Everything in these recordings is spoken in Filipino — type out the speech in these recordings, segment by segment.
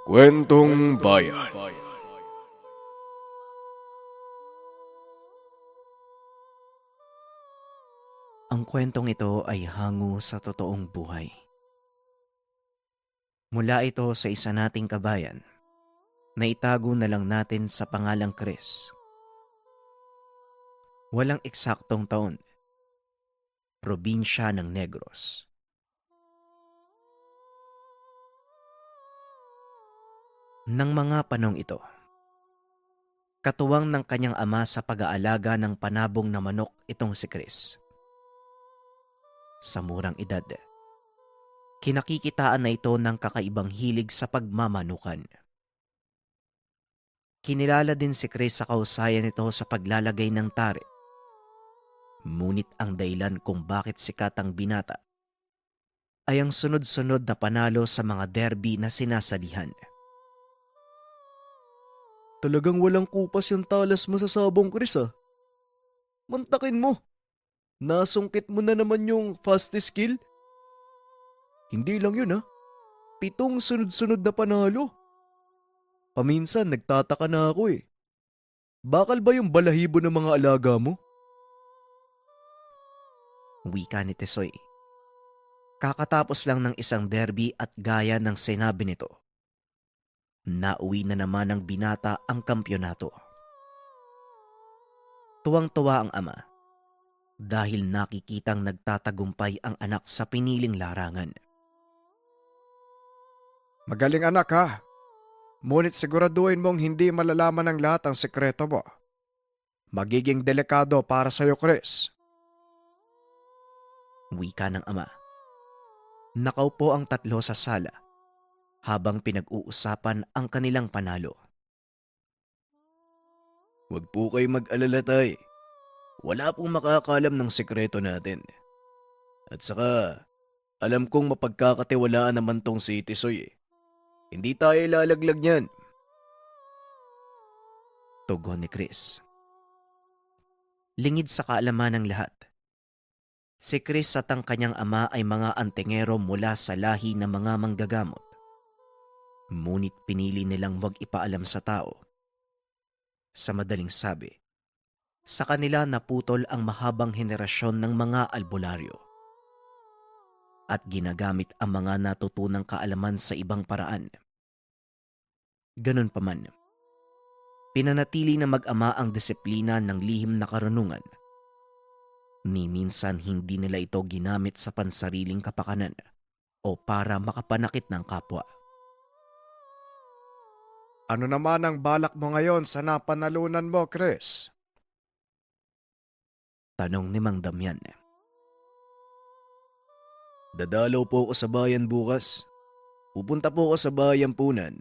Kwentong Bayan. Ang kwentong ito ay hango sa totoong buhay. Mula ito sa isa nating kabayan na itago na lang natin sa pangalang Chris. Walang eksaktong taon. Probinsya ng Negros. Nang mga panong ito, katuwang ng kanyang ama sa pag-aalaga ng panabong na manok itong si Chris. Sa murang edad, kinakikitaan na ito ng kakaibang hilig sa pagmamanukan. Kinilala din si Chris sa kausayan nito sa paglalagay ng tare. Ngunit ang dahilan kung bakit sikat ang binata ay ang sunod-sunod na panalo sa mga derby na sinasalihan. Talagang walang kupas yung talas mo sa sabong, Chris ah. Mantakin mo. Nasungkit mo na naman yung fastest skill. Hindi lang yun ah. 7 sunod-sunod na panalo. Paminsan nagtataka na ako eh. Bakal ba yung balahibo ng mga alaga mo? Wika ni Tesoy. Kakatapos lang ng isang derby at gaya ng sinabi nito, nauwi na naman ng binata ang kampyonato. Tuwang-tuwa ang ama dahil nakikitang nagtatagumpay ang anak sa piniling larangan. Magaling anak ha. Ngunit siguraduhin mong hindi malalaman ng lahat ang sekreto mo. Magiging delikado para sa'yo, Chris. Wika ng ama. Nakaupo ang tatlo sa sala habang pinag-uusapan ang kanilang panalo. Huwag po kayo mag-alala, tay. Wala pong makakalam ng sekreto natin. At saka, alam kong mapagkakatiwalaan naman tong si Tisoy eh. Hindi tayo ilalaglag niyan. Tugon ni Chris. Lingid sa kaalaman ng lahat. Si Chris at ang kanyang ama ay mga antingero mula sa lahi ng mga manggagamot. Ngunit pinili nilang wag ipaalam sa tao. Sa madaling sabi, sa kanila naputol ang mahabang henerasyon ng mga albularyo. At ginagamit ang mga natutunang kaalaman sa ibang paraan. Ganun pa man, pinanatili na mag-ama ang disiplina ng lihim na karunungan. Ni minsan hindi nila ito ginamit sa pansariling kapakanan o para makapanakit ng kapwa. Ano naman ang balak mo ngayon sa napanalunan mo, Chris? Tanong ni Mang Damian. Dadalaw po ako sa bayan bukas. Pupunta po ako sa bayan punan.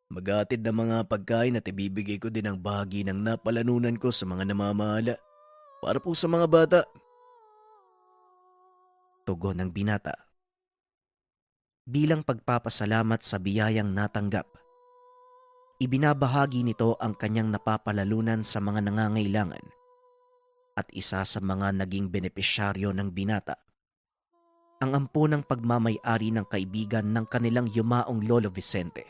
Maghatid ng mga pagkain at ibibigay ko din ang bahagi ng napalanunan ko sa mga namamahala. Para po sa mga bata. Tugon ng binata. Bilang pagpapasalamat sa biyayang natanggap, ibinabahagi nito ang kanyang napapalalunan sa mga nangangailangan at isa sa mga naging benepisyaryo ng binata, ang ampunang pagmamay-ari ng kaibigan ng kanilang yumaong Lolo Vicente.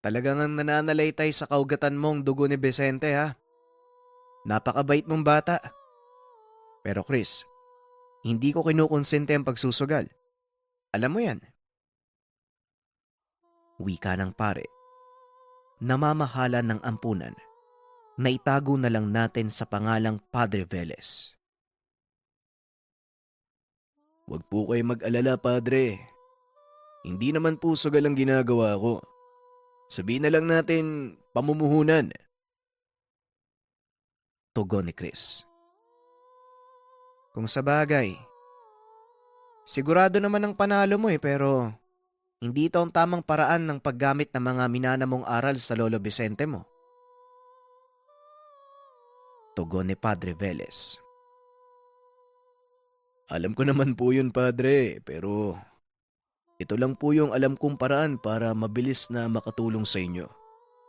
Talagang nananalaytay sa kaugatan mong dugo ni Vicente ha. Napakabait mong bata. Pero Chris, hindi ko kinukonsente ang pagsusugal. Alam mo yan. Wika ng pare. Namamahala ng ampunan na itago na lang natin sa pangalang Padre Velez. Huwag po kayo mag-alala, Padre. Hindi naman po sugal ang ginagawa ko. Sabihin na lang natin pamumuhunan. Tugon ni Chris. Kung sa bagay, sigurado naman ang panalo mo pero hindi ito ang tamang paraan ng paggamit ng mga minana mong aral sa Lolo Vicente mo. Tugon ni Padre Velez. Alam ko naman po yun, Padre, pero ito lang po yung alam kong paraan para mabilis na makatulong sa inyo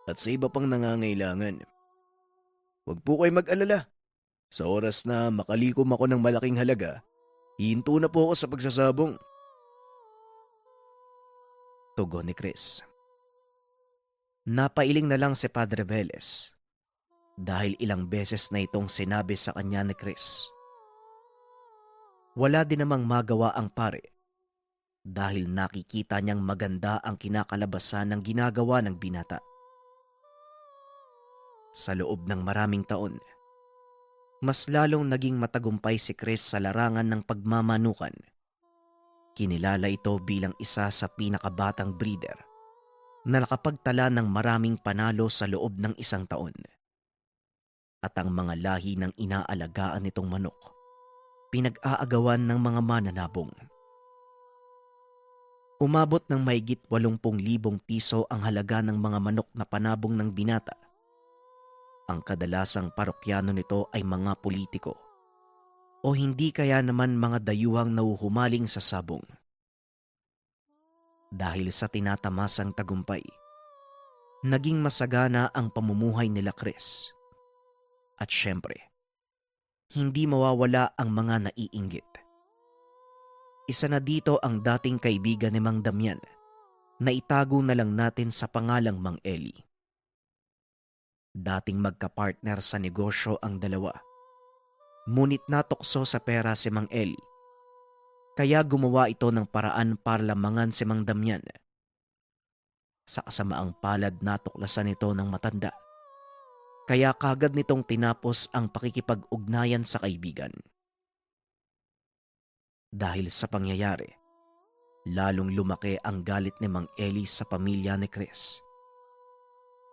at sa iba pang nangangailangan. Huwag po kayo mag-alala. Sa oras na makalikom ako ng malaking halaga, hihinto na po ako sa pagsasabong. Tugon ni Chris. Napailing na lang si Padre Velez dahil ilang beses na itong sinabi sa kanya ni Chris. Wala din namang magawa ang pare dahil nakikita niyang maganda ang kinakalabasan ng ginagawa ng binata. Sa loob ng maraming taon, mas lalong naging matagumpay si Chris sa larangan ng pagmamanukan. Kinilala ito bilang isa sa pinakabatang breeder na nakapagtala ng maraming panalo sa loob ng isang taon. At ang mga lahi ng inaalagaan nitong manok, pinag-aagawan ng mga mananabong. Umabot ng mahigit 80,000 piso ang halaga ng mga manok na panabong ng binata. Ang kadalasang parokyano nito ay mga politiko o hindi kaya naman mga dayuhang nauhumaling sa sabong. Dahil sa tinatamasang tagumpay, naging masagana ang pamumuhay nila Chris. At syempre, hindi mawawala ang mga naiinggit. Isa na dito ang dating kaibigan ni Mang Damian na itago na lang natin sa pangalang Mang Eli. Dating magkapartner sa negosyo ang dalawa. Ngunit natokso sa pera si Mang Eli. Kaya gumawa ito ng paraan para lamangan si Mang Damian. Sa kasamaang palad natuklasan ito ng matanda. Kaya kagad nitong tinapos ang pakikipag-ugnayan sa kaibigan. Dahil sa pangyayari, lalong lumaki ang galit ni Mang Eli sa pamilya ni Chris.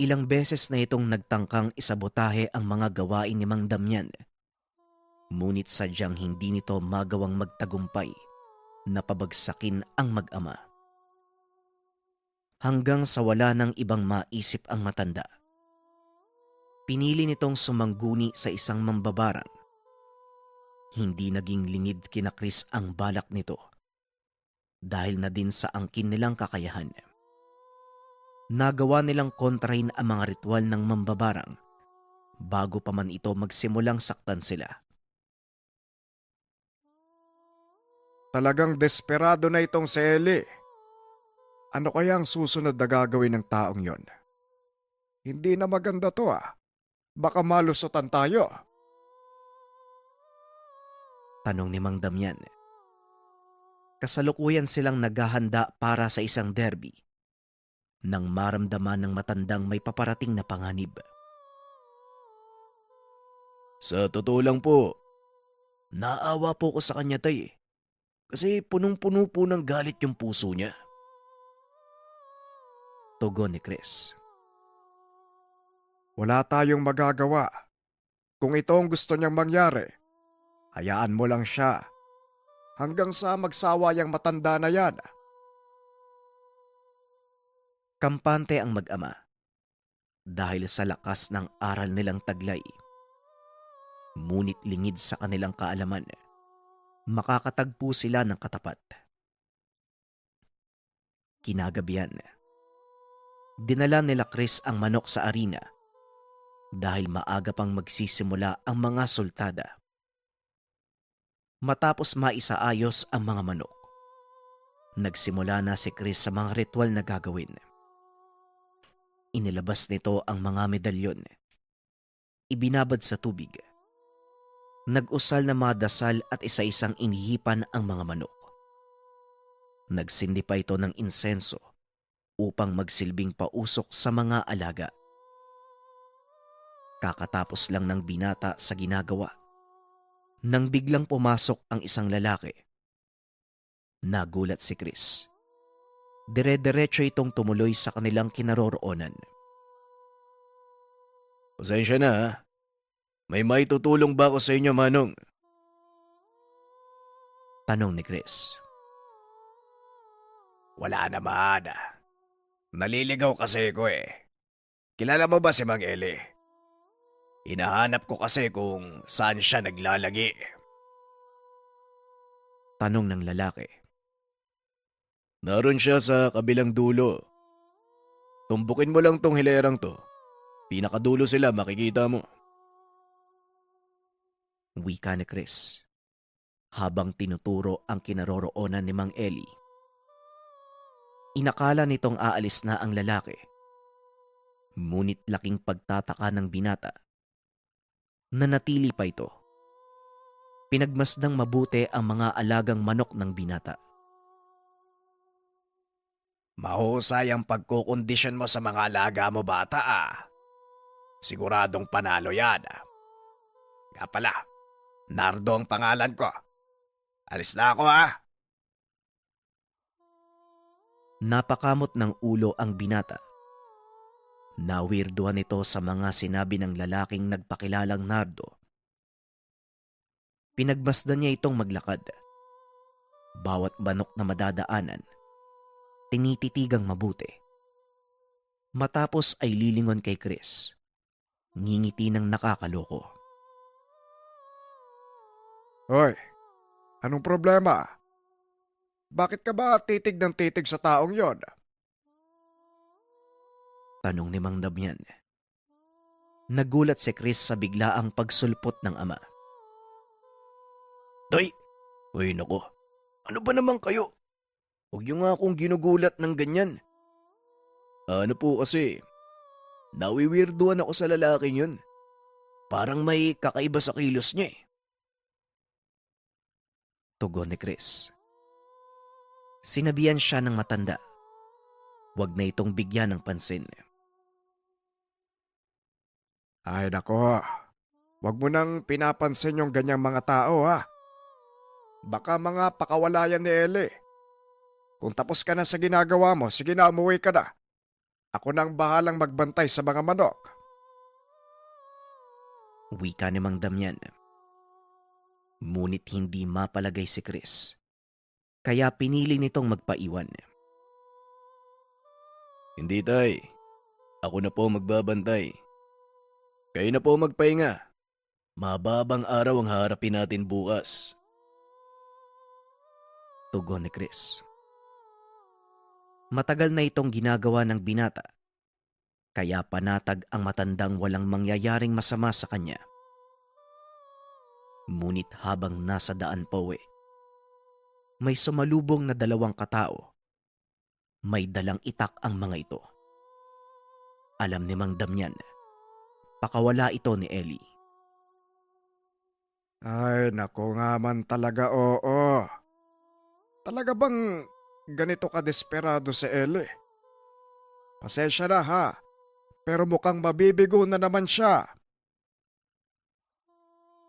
Ilang beses na itong nagtangkang isabotahe ang mga gawain ni Mang Damian. Ngunit sadyang hindi nito magawang magtagumpay na pabagsakin ang mag-ama. Hanggang sa wala ng ibang maisip ang matanda, pinili nitong sumangguni sa isang mambabarang. Hindi naging lingid kina Chris ang balak nito dahil na din sa angkin nilang kakayahan. Nagawa nilang kontrahin ang mga ritual ng mambabarang bago pa man ito magsimulang saktan sila. Talagang desperado na itong si Eli. Ano kaya ang susunod na gagawin ng taong yon? Hindi na maganda to ah. Baka malusutan tayo. Tanong ni Mang Damian. Kasalukuyan silang naghahanda para sa isang derby nang maramdaman ng matandang may paparating na panganib. Sa totoo lang po, naawa po ko sa kanya tay. Kasi punong-puno po ng galit yung puso niya. Tugon ni Chris. Wala tayong magagawa. Kung ito ang gusto niyang mangyari, hayaan mo lang siya. Hanggang sa magsawa yung matanda na yan. Kampante ang mag-ama dahil sa lakas ng aral nilang taglay. Ngunit lingid sa kanilang kaalaman, makakatagpo sila ng katapat. Kinagabihan, dinala nila Chris ang manok sa arena dahil maaga pang magsisimula ang mga sultada. Matapos maisaayos ang mga manok, nagsimula na si Chris sa mga ritual na gagawin. Inilabas nito ang mga medalyon, ibinabad sa tubig, nag-usal na mga dasal at isa-isang inihipan ang mga manok. Nagsindi pa ito ng insenso upang magsilbing pausok sa mga alaga. Kakatapos lang ng binata sa ginagawa nang biglang pumasok ang isang lalaki. Nagulat si Chris. Dire-diretso itong tumuloy sa kanilang kinaroroonan. Pasensya na ha. May maitutulong ba ako sa inyo, Manong? Tanong ni Chris. Wala naman. Naliligaw kasi ko eh. Kilala mo ba si Mang Eli? Hinahanap ko kasi kung saan siya naglalagi. Tanong ng lalaki. Naroon siya sa kabilang dulo. Tumbukin mo lang tong hilerang to. Pinakadulo sila, makikita mo. Wika ni Chris habang tinuturo ang kinaroroonan ni Mang Eli. Inakala nitong aalis na ang lalaki. Ngunit laking pagtataka ng binata. Nanatili pa ito. Pinagmasdang mabuti ang mga alagang manok ng binata. Mahusay ang pagkukondisyon mo sa mga alaga mo, bata ah. Siguradong panalo yan. Nga pala, Nardo ang pangalan ko. Alis na ako ah. Napakamot ng ulo ang binata. Nawirduhan ito sa mga sinabi ng lalaking nagpakilalang Nardo. Pinagmasdan niya itong maglakad. Bawat banok na madadaanan, tinititigang mabuti. Matapos ay lilingon kay Chris. Ngingiti ng nakakaloko. Hoy, anong problema? Bakit ka ba titig ng titig sa taong yon? Tanong ni Mang Damian. Nagulat si Chris sa biglaang pagsulpot ng ama. Tay, uy nako, ano ba naman kayo? Huwag niyo nga akong ginugulat ng ganyan. Ano po kasi, nawiwirduhan ako sa lalaking yun. Parang may kakaiba sa kilos niya eh. Tugon ni Chris. Sinabihan siya ng matanda. Huwag na itong bigyan ng pansin. Ay nako, wag mo nang pinapansin yung ganyang mga tao ha. Baka mga pakawalayan ni Ellie. Kung tapos ka na sa ginagawa mo, sige na umuwi ka na. Ako nang bahalang magbantay sa mga manok. Wika ni Mang Damian. Ngunit hindi mapalagay si Chris. Kaya pinili nitong magpaiwan. Hindi tay, ako na po magbabantay. Kayo na po magpahinga. Mababang araw ang harapin natin bukas. Tugon ni Chris. Matagal na itong ginagawa ng binata. Kaya panatag ang matandang walang mangyayaring masama sa kanya. Ngunit habang nasa daan pa uwi, may sumalubong na dalawang katao. May dalang itak ang mga ito. Alam ni Mang Damian, pakawala ito ni Ellie. Ay nako nga man talaga, oo. Talaga bang ganito ka desperado si Ellie? Pasensya na ha, pero mukhang mabibigo na naman siya.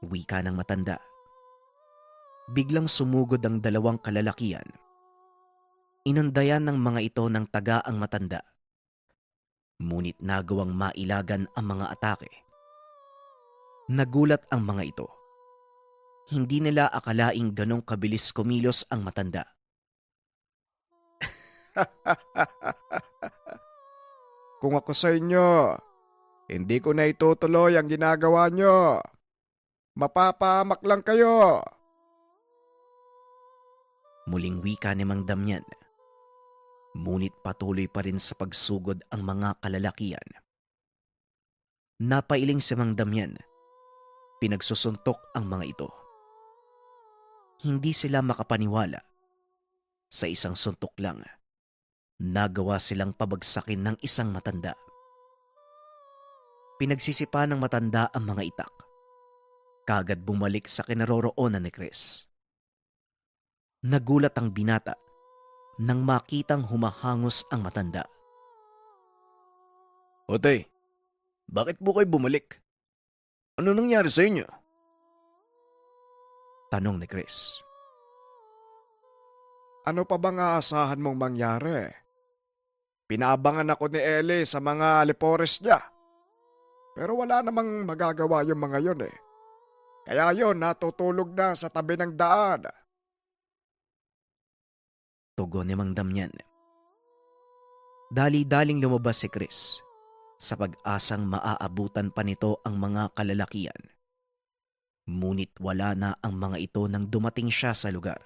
Wika ng matanda. Biglang sumugod ang dalawang kalalakian. Inundayan ng mga ito ng taga ang matanda. Ngunit nagawang mailagan ang mga atake. Nagulat ang mga ito. Hindi nila akalaing ganong kabilis kumilos ang matanda. Kung ako sa inyo, hindi ko na itutuloy ang ginagawa nyo. Mapapahamak lang kayo. Muling wika ni Mang Damian. Ngunit patuloy pa rin sa pagsugod ang mga kalalakian. Napailing si Mang Damian. Pinagsusuntok ang mga ito. Hindi sila makapaniwala. Sa isang suntok lang, nagawa silang pabagsakin ng isang matanda. Pinagsisipa ng matanda ang mga itak. Kagad bumalik sa kinaroroonan ni Chris. Nagulat ang binata nang makitang humahangos ang matanda. Ote, bakit po kayo bumalik? Ano nangyari sa inyo? Tanong ni Chris. Ano pa bang aasahan mong mangyari? Pinaabangan ako ni Ellie sa mga alipores niya. Pero wala namang magagawa yung mga yun eh. Kaya yun, natutulog na sa tabi ng daan. Tugon ni Mang Damian. Dali-daling lumabas si Chris sa pag-asang maaabutan pa nito ang mga kalalakian. Ngunit wala na ang mga ito nang dumating siya sa lugar.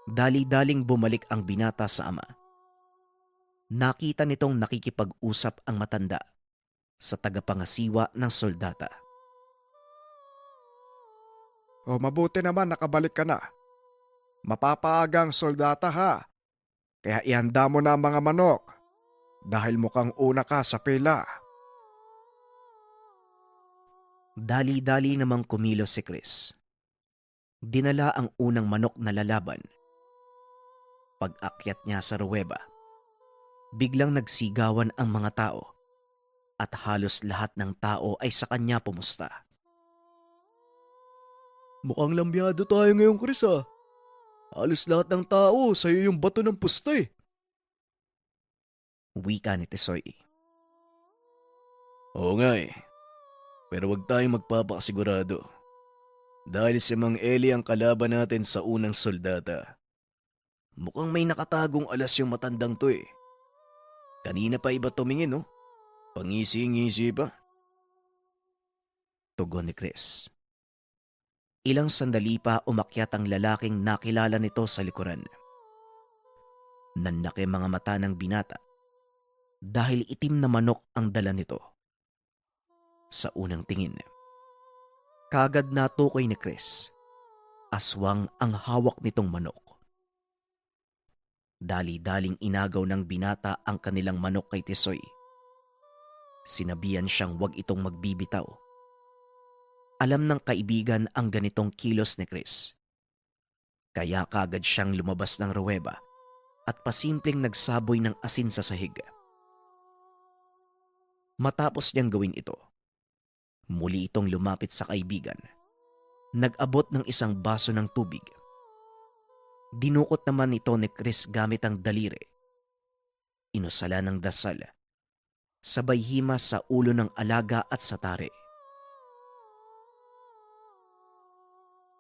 Dali-daling bumalik ang binata sa ama. Nakita nitong nakikipag-usap ang matanda sa tagapangasiwa ng soldata. O mabuti naman nakabalik ka na. Mapapaaga ang soldata ha. Kaya ihanda mo na ang mga manok dahil mukhang una ka sa pila. Dali-dali namang kumilos si Chris. Dinala ang unang manok na lalaban. Pag-akyat niya sa ruweba, biglang nagsigawan ang mga tao at halos lahat ng tao ay sa kanya pumusta. Mukhang lambyado tayo ngayon, Chris ah. Halos lahat ng tao sa'yo yung bato ng pusta eh. Wika ni Tisoy. Oo nga eh. Pero wag tayong magpapakasigurado. Dahil si Mang Eli ang kalaban natin sa unang soldata. Mukhang may nakatagong alas yung matandang to eh. Kanina pa iba tumingin no? Pangisi-ngisi pa. Tugon ni Chris. Ilang sandali pa umakyat ang lalaking nakilala nito sa likuran. Nanlaki mga mata ng binata dahil itim na manok ang dala nito. Sa unang tingin, kagad natukoy ni Chris, aswang ang hawak nitong manok. Dali-daling inagaw ng binata ang kanilang manok kay Tisoy. Sinabihan siyang wag itong magbibitaw. Alam ng kaibigan ang ganitong kilos ni Chris. Kaya kagad siyang lumabas ng ruweba at pasimpleng nagsaboy ng asin sa sahig. Matapos niyang gawin ito, muli itong lumapit sa kaibigan. Nag-abot ng isang baso ng tubig. Dinukot naman ito ni Chris gamit ang daliri. Inusala ng dasal, sabay himas sa ulo ng alaga at sa tari.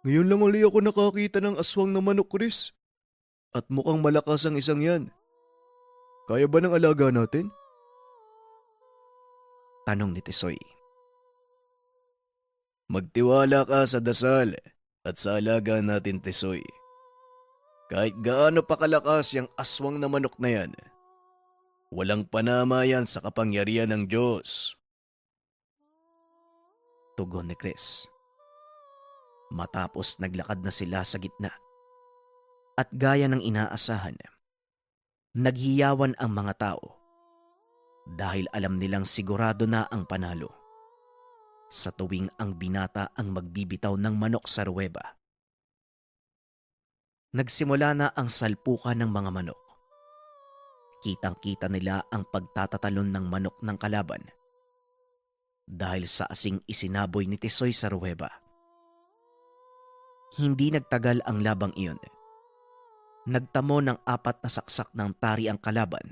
Ngayon lang uli ako nakakita ng aswang na manok, Chris. At mukhang malakas ang isang yan. Kaya ba ng alaga natin? Tanong ni Tisoy. Magtiwala ka sa dasal at sa alaga natin, Tisoy. Kahit gaano pa kalakas yung aswang na manok na yan, walang panama yan sa kapangyarihan ng Diyos. Tugon ni Chris. Matapos naglakad na sila sa gitna. At gaya ng inaasahan, naghiyawan ang mga tao dahil alam nilang sigurado na ang panalo sa tuwing ang binata ang magbibitaw ng manok sa ruweba. Nagsimula na ang salpukan ng mga manok. Kitang-kita nila ang pagtatatalon ng manok ng kalaban dahil sa asing isinaboy ni Tisoy sa ruweba. Hindi nagtagal ang labang iyon. Nagtamo ng 4 na saksak ng tari ang kalaban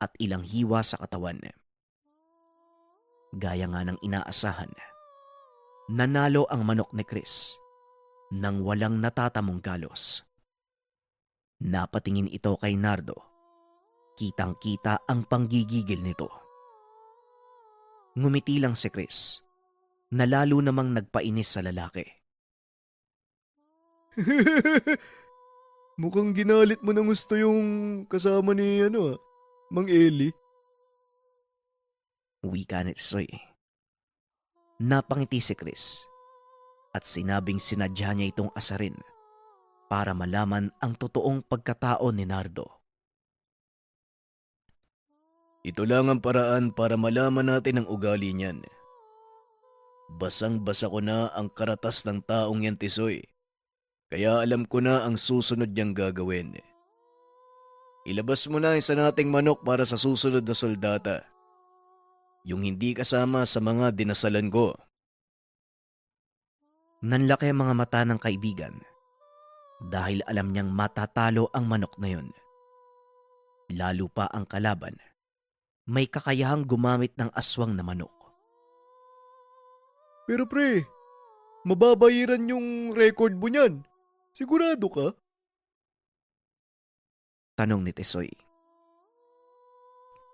at ilang hiwa sa katawan. Gaya nga ng inaasahan, nanalo ang manok ni Chris nang walang natatamong galos. Napatingin ito kay Nardo. Kitang-kita ang panggigigil nito. Ngumiti lang si Chris, na lalo namang nagpainis sa lalaki. Mukhang ginalit mo ng gusto yung kasama ni Mang Eli. Wika ni Tisoy. Napangiti si Chris at sinabing sinadya niya itong asarin para malaman ang totoong pagkatao ni Nardo. Ito lang ang paraan para malaman natin ang ugali niyan. Basang-basa ko na ang karatas ng taong yan, Tisoy. Kaya alam ko na ang susunod niyang gagawin. Ilabas mo na isa nating manok para sa susunod na soldata. Yung hindi kasama sa mga dinasalan ko. Nanlaki ang mga mata ng kaibigan dahil alam niyang matatalo ang manok na yun. Lalo pa ang kalaban, may kakayahang gumamit ng aswang na manok. Pero pre, mababayiran yung record mo niyan. Sigurado ka? Tanong ni Tisoy.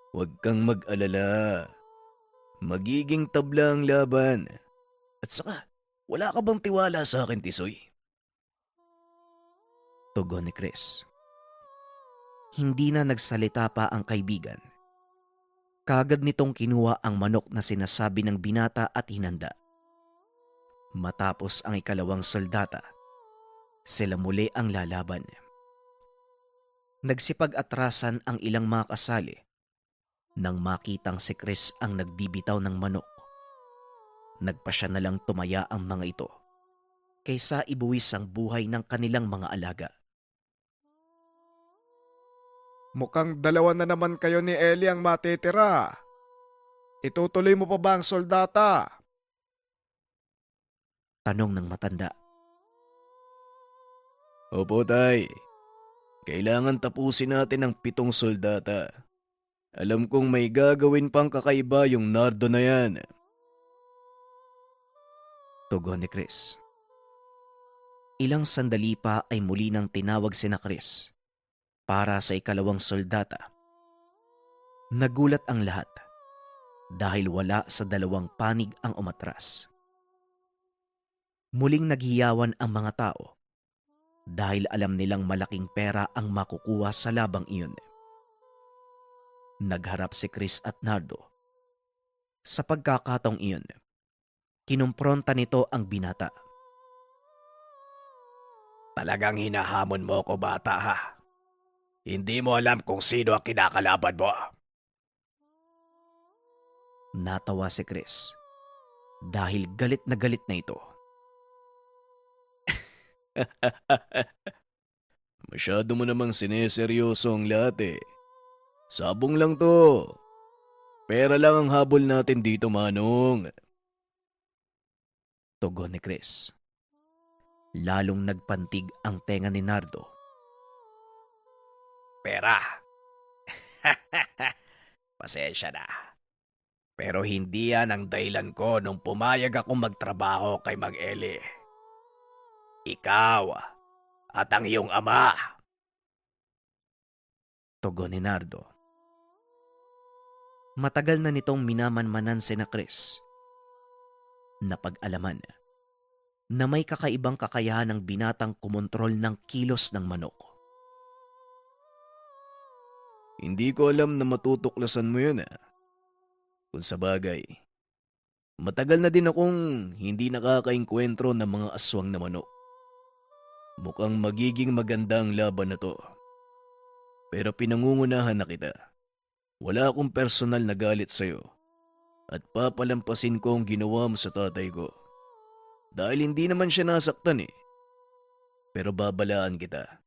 Huwag kang mag-alala. Magiging tabla ang laban. At saka, wala ka bang tiwala sa akin, Tisoy? Tugon ni Chris. Hindi na nagsalita pa ang kaibigan. Kagad nitong kinuha ang manok na sinasabi ng binata at hinanda. Matapos ang ikalawang soldata, sila muli ang lalaban. Nagsipag-atrasan ang ilang mga kasali nang makitang si Chris ang nagbibitaw ng manok. Nagpasya na lang tumaya ang mga ito kaysa ibuwis ang buhay ng kanilang mga alaga. Mukhang dalawa na naman kayo ni Ellie ang matitira. Itutuloy mo pa ba ang soldata? Tanong ng matanda. Opo, tay. Kailangan tapusin natin ang 7 soldata. Alam kong may gagawin pang kakaiba yung Nardo na yan. Tugon ni Chris. Ilang sandali pa ay muli nang tinawag sina Chris para sa ikalawang soldata. Nagulat ang lahat dahil wala sa dalawang panig ang umatras. Muling naghiyawan ang mga tao dahil alam nilang malaking pera ang makukuha sa labang iyon. Nagharap si Chris at Nardo. Sa pagkakataong iyon, kinumpronta nito ang binata. Talagang hinahamon mo ko, bata, ha? Hindi mo alam kung sino ang kinakalaban mo. Natawa si Chris dahil galit na ito. Masyado mo namang sineseryoso ang lahat, eh. Sabong lang to. Pera lang ang habol natin dito, Manong. Tugon ni Chris. Lalong nagpantig ang tenga ni Nardo. Pera. Pasensya na. Pero hindi yan ang dahilan ko nung pumayag akong magtrabaho kay Mag-Eli. Ikaw at ang iyong ama. Tugon ni Nardo. Matagal na nitong minamanmanan sina Chris. Napag-alaman na may kakaibang kakayahan ng binatang kumontrol ng kilos ng manok. Hindi ko alam na matutuklasan mo yun, ah. Kung sa bagay, matagal na din akong hindi nakakaengkwentro ng mga aswang na manok. Mukhang magiging maganda ang laban na to. Pero pinangungunahan na kita. Wala akong personal na galit sa'yo at papalampasin ko ang ginawa mo sa tatay ko. Dahil hindi naman siya nasaktan, eh. Pero babalaan kita.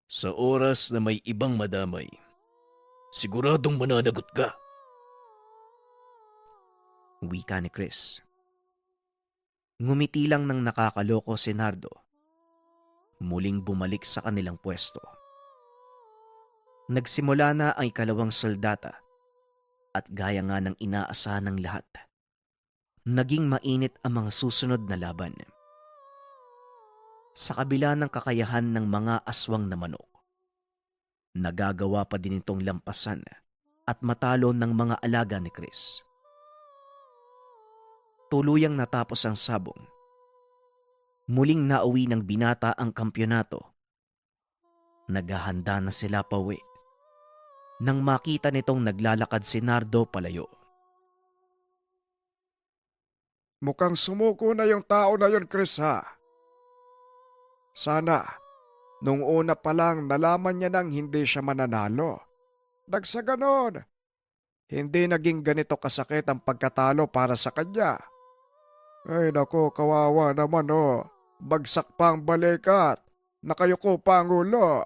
Sa oras na may ibang madamay, siguradong mananagot ka. Wika ni Chris. Ngumiti lang ng nakakaloko si Nardo. Muling bumalik sa kanilang pwesto. Nagsimula na ang ikalawang soldata at gaya nga ng inaasahan ng lahat, naging mainit ang mga susunod na laban. Sa kabila ng kakayahan ng mga aswang na manok, nagagawa pa din itong lampasan at matalo ng mga alaga ni Chris. Tuluyang natapos ang sabong. Muling nauwi ng binata ang kampyonato. Naghahanda na sila pauwi nang makita nitong naglalakad si Nardo palayo. Mukhang sumuko na yung tao na yun, Chris, ha? Sana, nung una pa lang nalaman niya nang hindi siya mananalo. Dagsa ganon, hindi naging ganito kasakit ang pagkatalo para sa kanya. Ay nako, kawawa naman, oh. Bagsak pa ang balikat. Nakayuko pa ang ulo.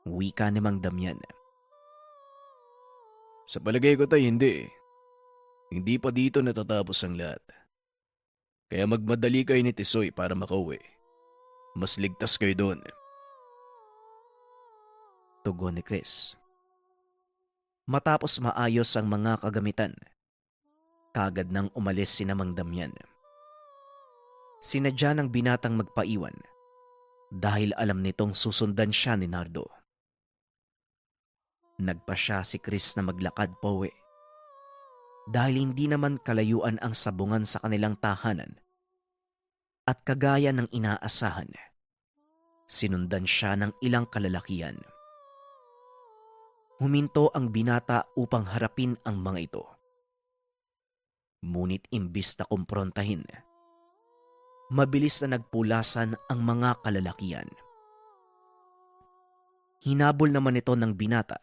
Wika ni Mang Damian. Sa palagay ko tayo hindi. Hindi pa dito natatapos ang lahat. Kaya magmadali kayo ni Tisoy para makauwi. Mas ligtas kayo doon. Tugon ni Chris. Matapos maayos ang mga kagamitan, kagad nang umalis si Mang Damian. Sinadya ng binatang magpaiwan dahil alam nitong susundan siya ni Nardo. Nagpa siya si Chris na maglakad pauwi dahil hindi naman kalayuan ang sabungan sa kanilang tahanan at kagaya ng inaasahan, sinundan siya ng ilang kalalakian. Huminto ang binata upang harapin ang mga ito. Ngunit imbis na kumprontahin, mabilis na nagpulasan ang mga kalalakian. Hinabol naman ito ng binata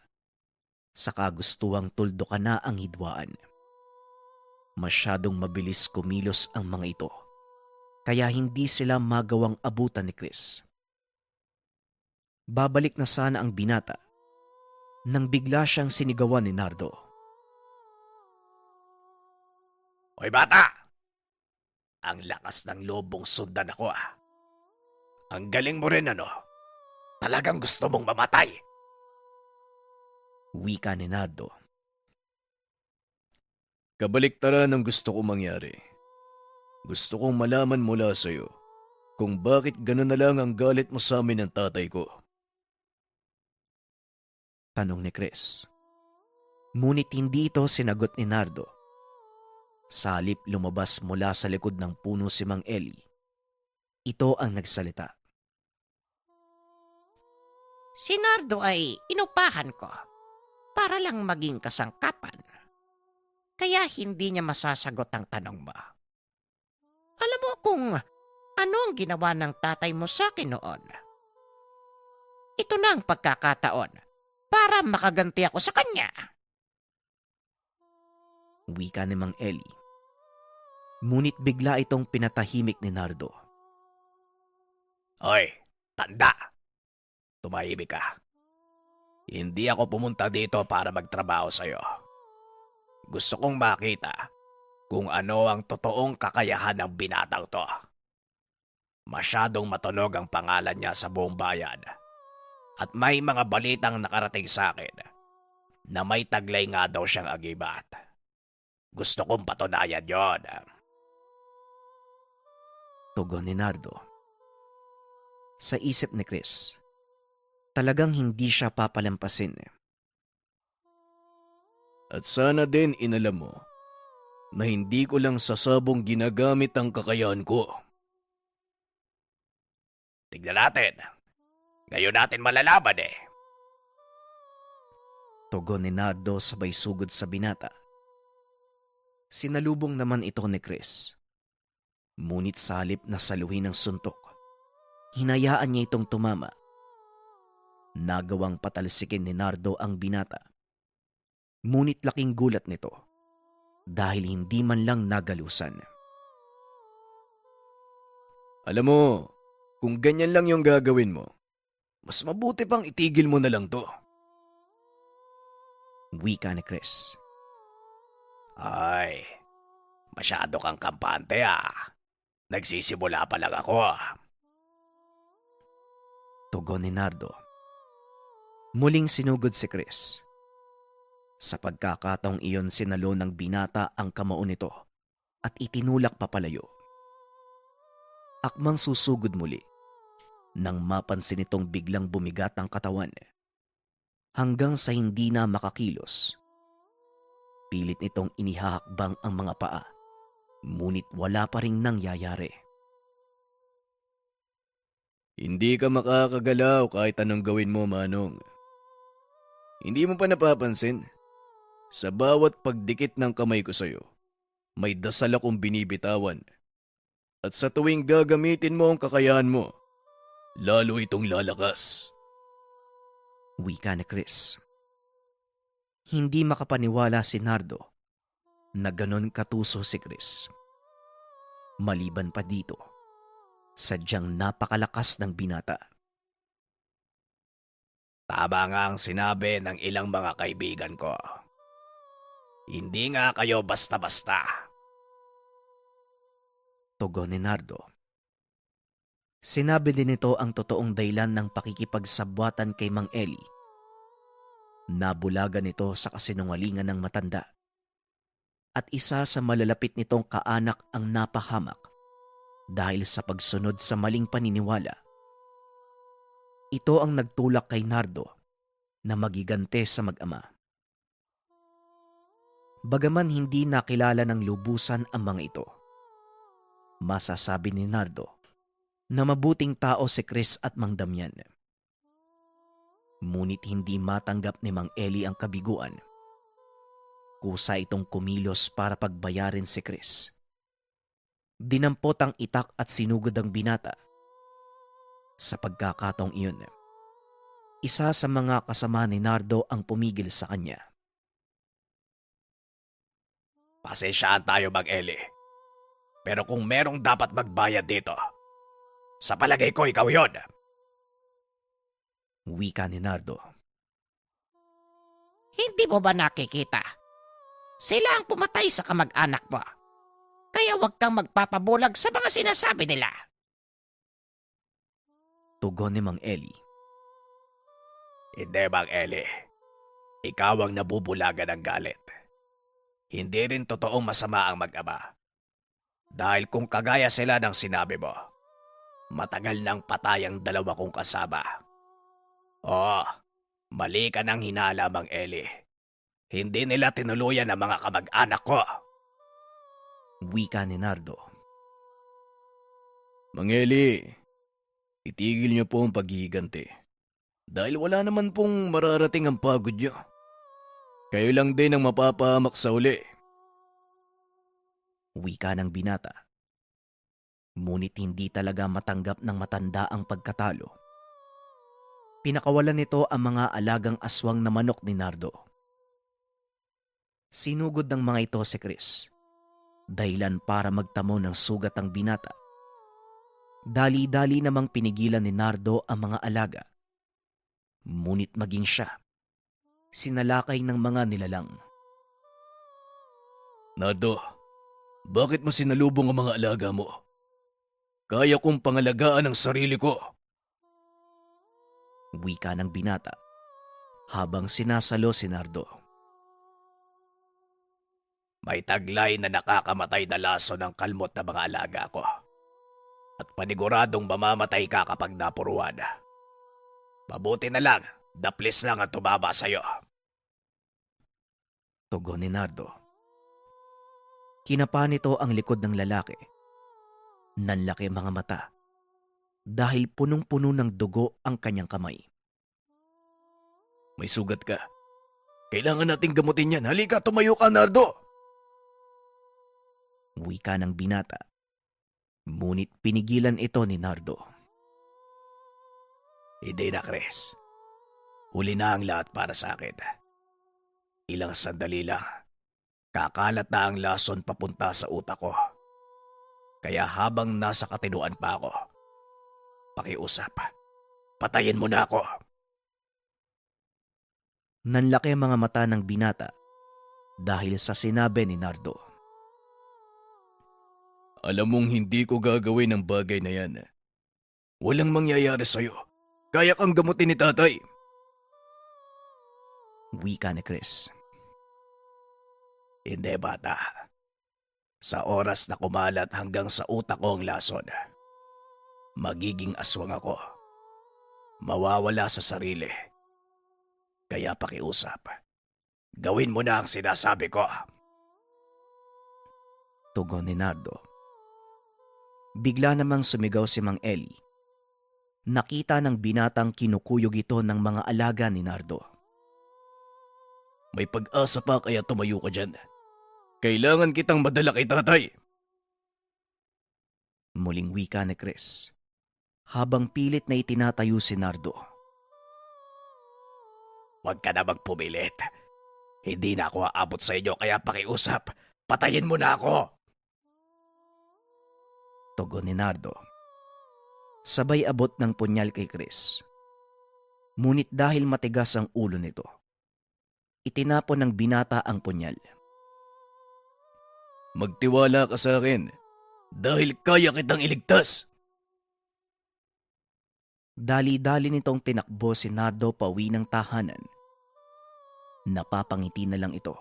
sa kagustuhang tuldukan na ang hidwaan. Masyadong mabilis kumilos ang mga ito, kaya hindi sila magawang abutan ni Chris. Babalik na sana ang binata nang bigla siyang sinigawan ni Nardo. Hoy bata! Ang lakas ng lobong sundan ako ah. Ang galing mo rin ano. Talagang gusto mong mamatay. Wika ni Nardo. Kabaliktaran ang gusto kong mangyari. Gusto kong malaman mula sa'yo kung bakit gano'n na lang ang galit mo sa amin ng tatay ko. Tanong ni Chris. Ngunit hindi ito sinagot ni Nardo. Sa halip lumabas mula sa likod ng puno si Mang Eli. Ito ang nagsalita. Si Nardo ay inupahan ko para lang maging kasangkapan. Kaya hindi niya masasagot ang tanong mo. Alam mo kung ano ang ginawa ng tatay mo sa akin noon. Ito na ang pagkakataon para makaganti ako sa kanya. Wika ni Mang Eli. Ngunit bigla itong pinatahimik ni Nardo. Hoy, tanda! Tumahimik ka. Hindi ako pumunta dito para magtrabaho sa'yo. Gusto kong makita kung ano ang totoong kakayahan ng binatang to. Masyadong matunog ang pangalan niya sa buong bayan. At may mga balitang nakarating sa akin na may taglay nga daw siyang agibat. Gusto kong patunayan yon. Tugon ni Nardo. Sa isip ni Chris, talagang hindi siya papalampasin. At sana din inalam mo na hindi ko lang sa sabong ginagamit ang kakayahan ko. Tignan natin. Ngayon natin malalaman eh. Tugon ni Nardo sabay sugod sa binata. Sinalubong naman ito ni Chris. Ngunit sa halip na saluhin ng suntok, hinayaan niya itong tumama. Nagawang patalsikin ni Nardo ang binata. Ngunit laking gulat nito dahil hindi man lang nagalusan. Alam mo, kung ganyan lang yung gagawin mo, mas mabuti pang itigil mo na lang to. Wika ni Chris. Ay, masyado kang kampante ah. Nagsisimula pa lang ako ah. Tugon ni Nardo. Muling sinugod si Chris. Sa pagkakataong iyon sinalo ng binata ang kamao nito at itinulak papalayo. Akmang susugod muli nang mapansin itong biglang bumigat ang katawan hanggang sa hindi na makakilos. Pilit nitong inihahakbang ang mga paa, ngunit wala pa ring nangyayari. Hindi ka makakagalaw kahit anong gawin mo, Manong. Hindi mo pa napapansin? Sa bawat pagdikit ng kamay ko sa'yo, may dasal akong binibitawan. At sa tuwing gagamitin mo ang kakayahan mo, lalo itong lalakas. Wika ni Chris. Hindi makapaniwala si Nardo na ganon katuso si Chris. Maliban pa dito, sadyang napakalakas ng binata. Tama nga ang sinabi ng ilang mga kaibigan ko. Hindi nga kayo basta-basta. Tugon ni Nardo. Sinabi din nito ang totoong dahilan ng pakikipagsabwatan kay Mang Eli. Nabulagan nito sa kasinungalingan ng matanda. At isa sa malalapit nitong kaanak ang napahamak dahil sa pagsunod sa maling paniniwala. Ito ang nagtulak kay Nardo na magigante sa mag-ama. Bagaman hindi nakilala ng lubusan ang mga ito, masasabi ni Nardo na mabuting tao si Chris at Mang Damian. Ngunit hindi matanggap ni Mang Eli ang kabiguan. Kusa itong kumilos para pagbayarin si Chris. Dinampot ang itak at sinugod ang binata. Sa pagkakataong iyon, Isa sa mga kasama ni Nardo ang pumigil sa kanya. Pasensyaan tayo Mang-Eli. Pero kung merong dapat magbayad dito, sa palagay ko ikaw yon. Wika ni Nardo. Hindi mo ba nakikita? Sila ang pumatay sa kamag-anak mo. Kaya huwag kang magpapabulag sa mga sinasabi nila. Tugon ni Mang Eli. Hindi Mang-Eli. Ikaw ang nabubulagan ng galit. Hindi rin totoong masama ang mag-ama. Dahil kung kagaya sila ng sinabi mo, matagal nang patay ang dalawa kong kasama. Oo, mali ka ng hinala Mang-Eli. Hindi nila tinuluyan ang mga kamag-anak ko. Wika ni Nardo. Mang-Eli, itigil niyo po ang paghihiganti. Dahil wala naman pong mararating ang pagod niyo. Kayo lang din ang mapapahamak sa uli. Wika ng binata. Ngunit hindi talaga matanggap ng matanda ang pagkatalo. Pinakawalan nito ang mga alagang aswang na manok ni Nardo. Sinugod ng mga ito si Chris. Dahilan para magtamo ng sugat ang binata. Dali-dali namang pinigilan ni Nardo ang mga alaga. Ngunit maging siya, sinalakay ng mga nilalang. Nardo, bakit mo sinalubong ang mga alaga mo? Kaya kong pangalagaan ang sarili ko. Wika ng binata habang sinasalo si Nardo. May taglay na nakakamatay na laso ng kalmot na mga alaga ko. At paniguradong mamamatay ka kapag napuruan. Mabuti na lang, daplis lang ang tumama sa'yo. Tugon ni Nardo. Kinapa nito ang likod ng lalaki. Nanlaki mga mata dahil punong-puno ng dugo ang kanyang kamay. May sugat ka. Kailangan nating gamutin yan. Halika, tumayo ka, Nardo! Wika ng binata. Ngunit pinigilan ito ni Nardo. Hindi na, Chris. Huli na ang lahat para sa akin. Ilang sandali lang. Kakalat na ang lason papunta sa utak ko. Kaya habang nasa katinuan pa ako, pakiusap, patayin mo na ako. Nanlaki ang mga mata ng binata dahil sa sinabi ni Nardo. Alam mong hindi ko gagawin ang bagay na yan. Walang mangyayari sa'yo. Kaya kang gamutin ni tatay. Wika ni Chris. Hindi, bata. Sa oras na kumalat hanggang sa utak ko ang lason, magiging aswang ako. Mawawala sa sarili. Kaya pakiusap, gawin mo na ang sinasabi ko. Tugon ni Nardo. Bigla namang sumigaw si Mang Eli. Nakita ng binatang kinukuyog ito ng mga alaga ni Nardo. May pag-asa pa kaya tumayo ka dyan. Kailangan kitang madala kay tatay. Muling wika ni Chris habang pilit na itinatayo si Nardo. Huwag ka na magpumilit. Hindi na ako aabot sa inyo kaya pakiusap, patayin mo na ako. Tugon ni Nardo. Sabay abot ng punyal kay Chris. Ngunit dahil matigas ang ulo nito, itinapon ng binata ang punyal. Magtiwala ka sa akin dahil kaya kitang iligtas. Dali-dali nitong tinakbo si Nardo pauwi ng tahanan. Napapangiti na lang ito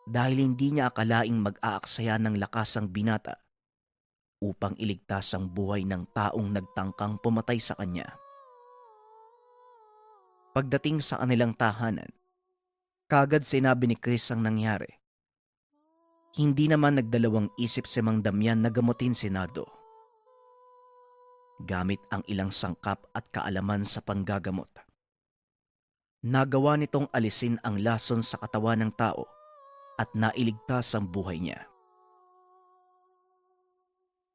dahil hindi niya akalaing mag-aaksaya ng lakas ang binata upang iligtas ang buhay ng taong nagtangkang pumatay sa kanya. Pagdating sa kanilang tahanan, kagad sinabi ni Chris ang nangyari. Hindi naman nagdalawang isip si Mang Damian na gamutin si Nardo. Gamit ang ilang sangkap at kaalaman sa panggagamot, nagawa nitong alisin ang lason sa katawan ng tao at nailigtas ang buhay niya.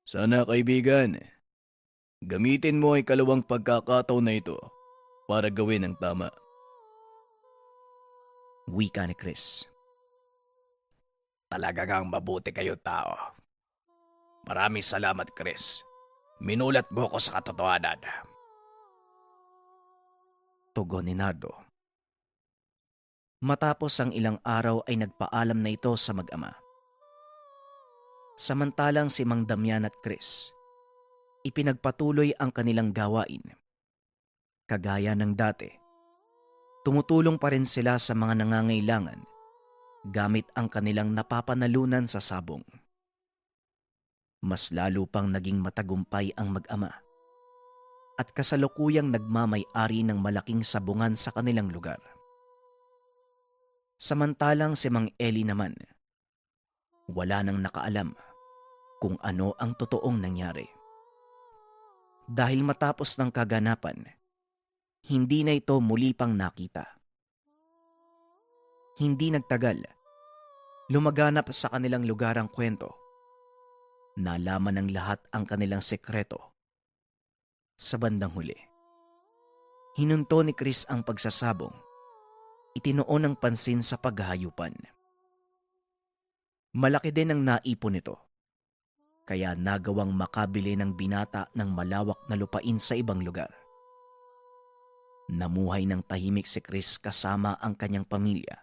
Sana kaibigan, gamitin mo ang ikalawang pagkakataon na ito para gawin ang tama. Wika ni Chris. Talaga ngang mabuti kayo tao. Maraming salamat, Chris. Minulat mo ko sa katotohanan. Tugon ni Nardo. Matapos ang ilang araw ay nagpaalam na ito sa mag-ama. Samantalang si Mang Damian at Chris, ipinagpatuloy ang kanilang gawain. Kagaya ng dati, tumutulong pa rin sila sa mga nangangailangan gamit ang kanilang napapanalunan sa sabong. Mas lalo pang naging matagumpay ang mag-ama at kasalukuyang nagmamay-ari ng malaking sabungan sa kanilang lugar. Samantalang si Mang Eli naman, wala nang nakaalam kung ano ang totoong nangyari. Dahil matapos ng kaganapan, hindi na ito muli pang nakita. Hindi nagtagal, lumaganap sa kanilang lugar ang kwento. Nalaman ng lahat ang kanilang sekreto. Sa bandang huli, hinunto ni Chris ang pagsasabong. Itinoon ang pansin sa paghahayupan. Malaki din ang naipon nito, kaya nagawang makabili ng binata ng malawak na lupain sa ibang lugar. Namuhay ng tahimik si Chris kasama ang kanyang pamilya.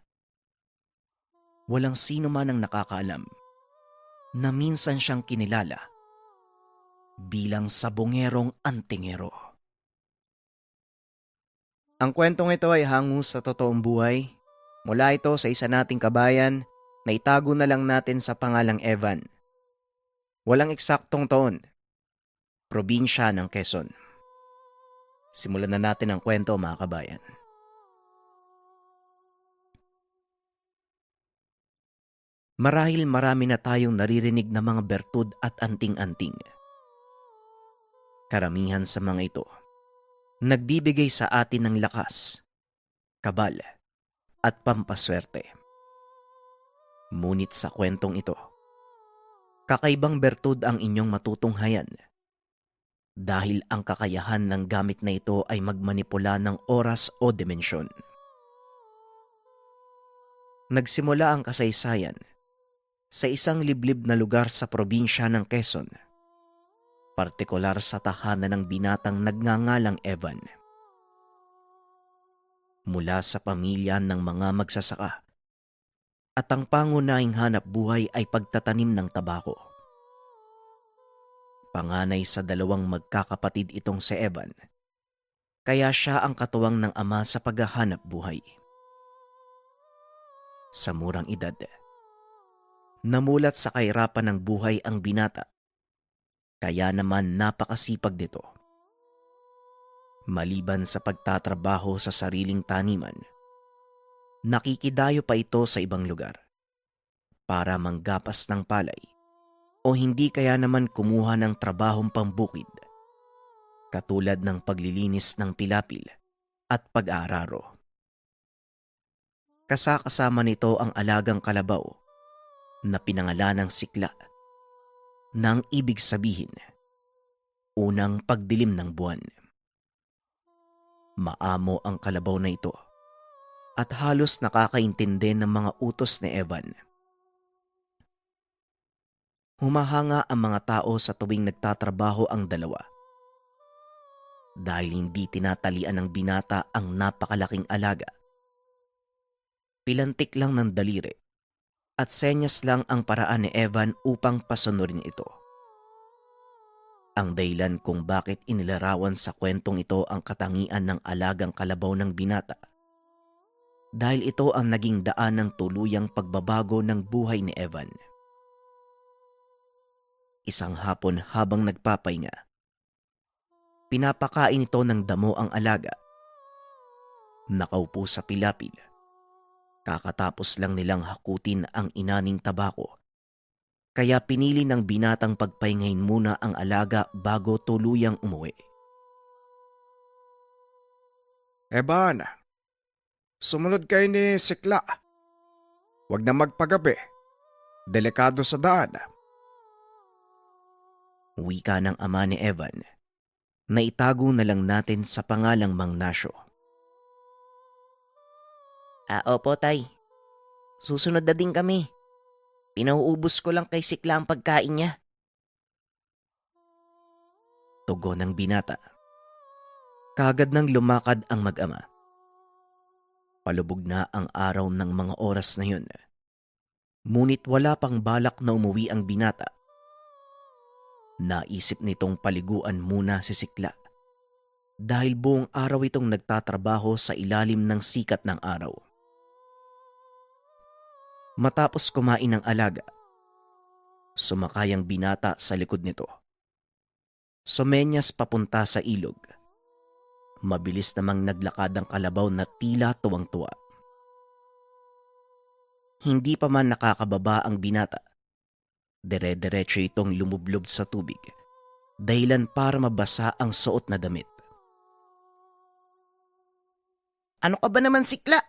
Walang sino man ang nakakaalam na minsan siyang kinilala bilang sabongerong antingero. Ang kwentong ito ay hango sa totoong buhay. Mula ito sa isa nating kabayan na itago na lang natin sa pangalang Evan. Walang eksaktong taon. Probinsya ng Quezon. Simulan na natin ang kwento, mga kabayan. Marahil marami na tayong naririnig na mga bertud at anting-anting. Karamihan sa mga ito nagbibigay sa atin ng lakas, kabal, at pampaswerte. Ngunit sa kwentong ito, kakaibang bertud ang inyong matutunghayan dahil ang kakayahan ng gamit na ito ay magmanipula ng oras o dimensyon. Nagsimula ang kasaysayan sa isang liblib na lugar sa probinsya ng Quezon, partikular sa tahanan ng binatang nagngangalang Evan. Mula sa pamilya ng mga magsasaka, at ang pangunahing hanap buhay ay pagtatanim ng tabako. Panganay sa dalawang magkakapatid itong si Evan, kaya siya ang katuwang ng ama sa paghahanap buhay. Sa murang edad, namulat sa kahirapan ng buhay ang binata, kaya naman napakasipag nito. Maliban sa pagtatrabaho sa sariling taniman, nakikidayo pa ito sa ibang lugar para manggapas ng palay o hindi kaya naman kumuha ng trabahong pambukid katulad ng paglilinis ng pilapil at pag-aararo. Kasama nito ang alagang kalabaw na pinangalan ng Sikla, nang ibig sabihin, unang pagdilim ng buwan. Maamo ang kalabaw na ito at halos nakakaintindi ng mga utos ni Evan. Humahanga ang mga tao sa tuwing nagtatrabaho ang dalawa dahil hindi tinatalian ng binata ang napakalaking alaga. Pilantik lang ng daliri at senyas lang ang paraan ni Evan upang pasunurin ito. Ang dahilan kung bakit inilarawan sa kwentong ito ang katangian ng alagang kalabaw ng binata, dahil ito ang naging daan ng tuluyang pagbabago ng buhay ni Evan. Isang hapon habang nagpapahinga, pinapakain ito ng damo ang alaga. Nakaupo sa pilapil. Kakatapos lang nilang hakutin ang inaning tabako, kaya pinili ng binatang pagpahingahin muna ang alaga bago tuluyang umuwi. Evan, sumunod kayo ni Sikla. Huwag na magpagabi. Delikado sa daan. Wika ng ama ni Evan na itago na lang natin sa pangalang Mang Nasyo. Opo, tay. Susunod na din kami. Pinauubos ko lang kay Sikla ang pagkain niya. Tugon ng binata. Kagad nang lumakad ang mag-ama. Palubog na ang araw ng mga oras na yun. Ngunit wala pang balak na umuwi ang binata. Naisip nitong paliguan muna si Sikla dahil buong araw itong nagtatrabaho sa ilalim ng sikat ng araw. Matapos kumain ng alaga, sumakay ang binata sa likod nito. Sumenyas papunta sa ilog. Mabilis namang naglakad ang kalabaw na tila tuwang-tuwa. Hindi pa man nakakababa ang binata, dire-diretso itong lumublob sa tubig, dahilan para mabasa ang suot na damit. Ano ka ba naman, Sikla?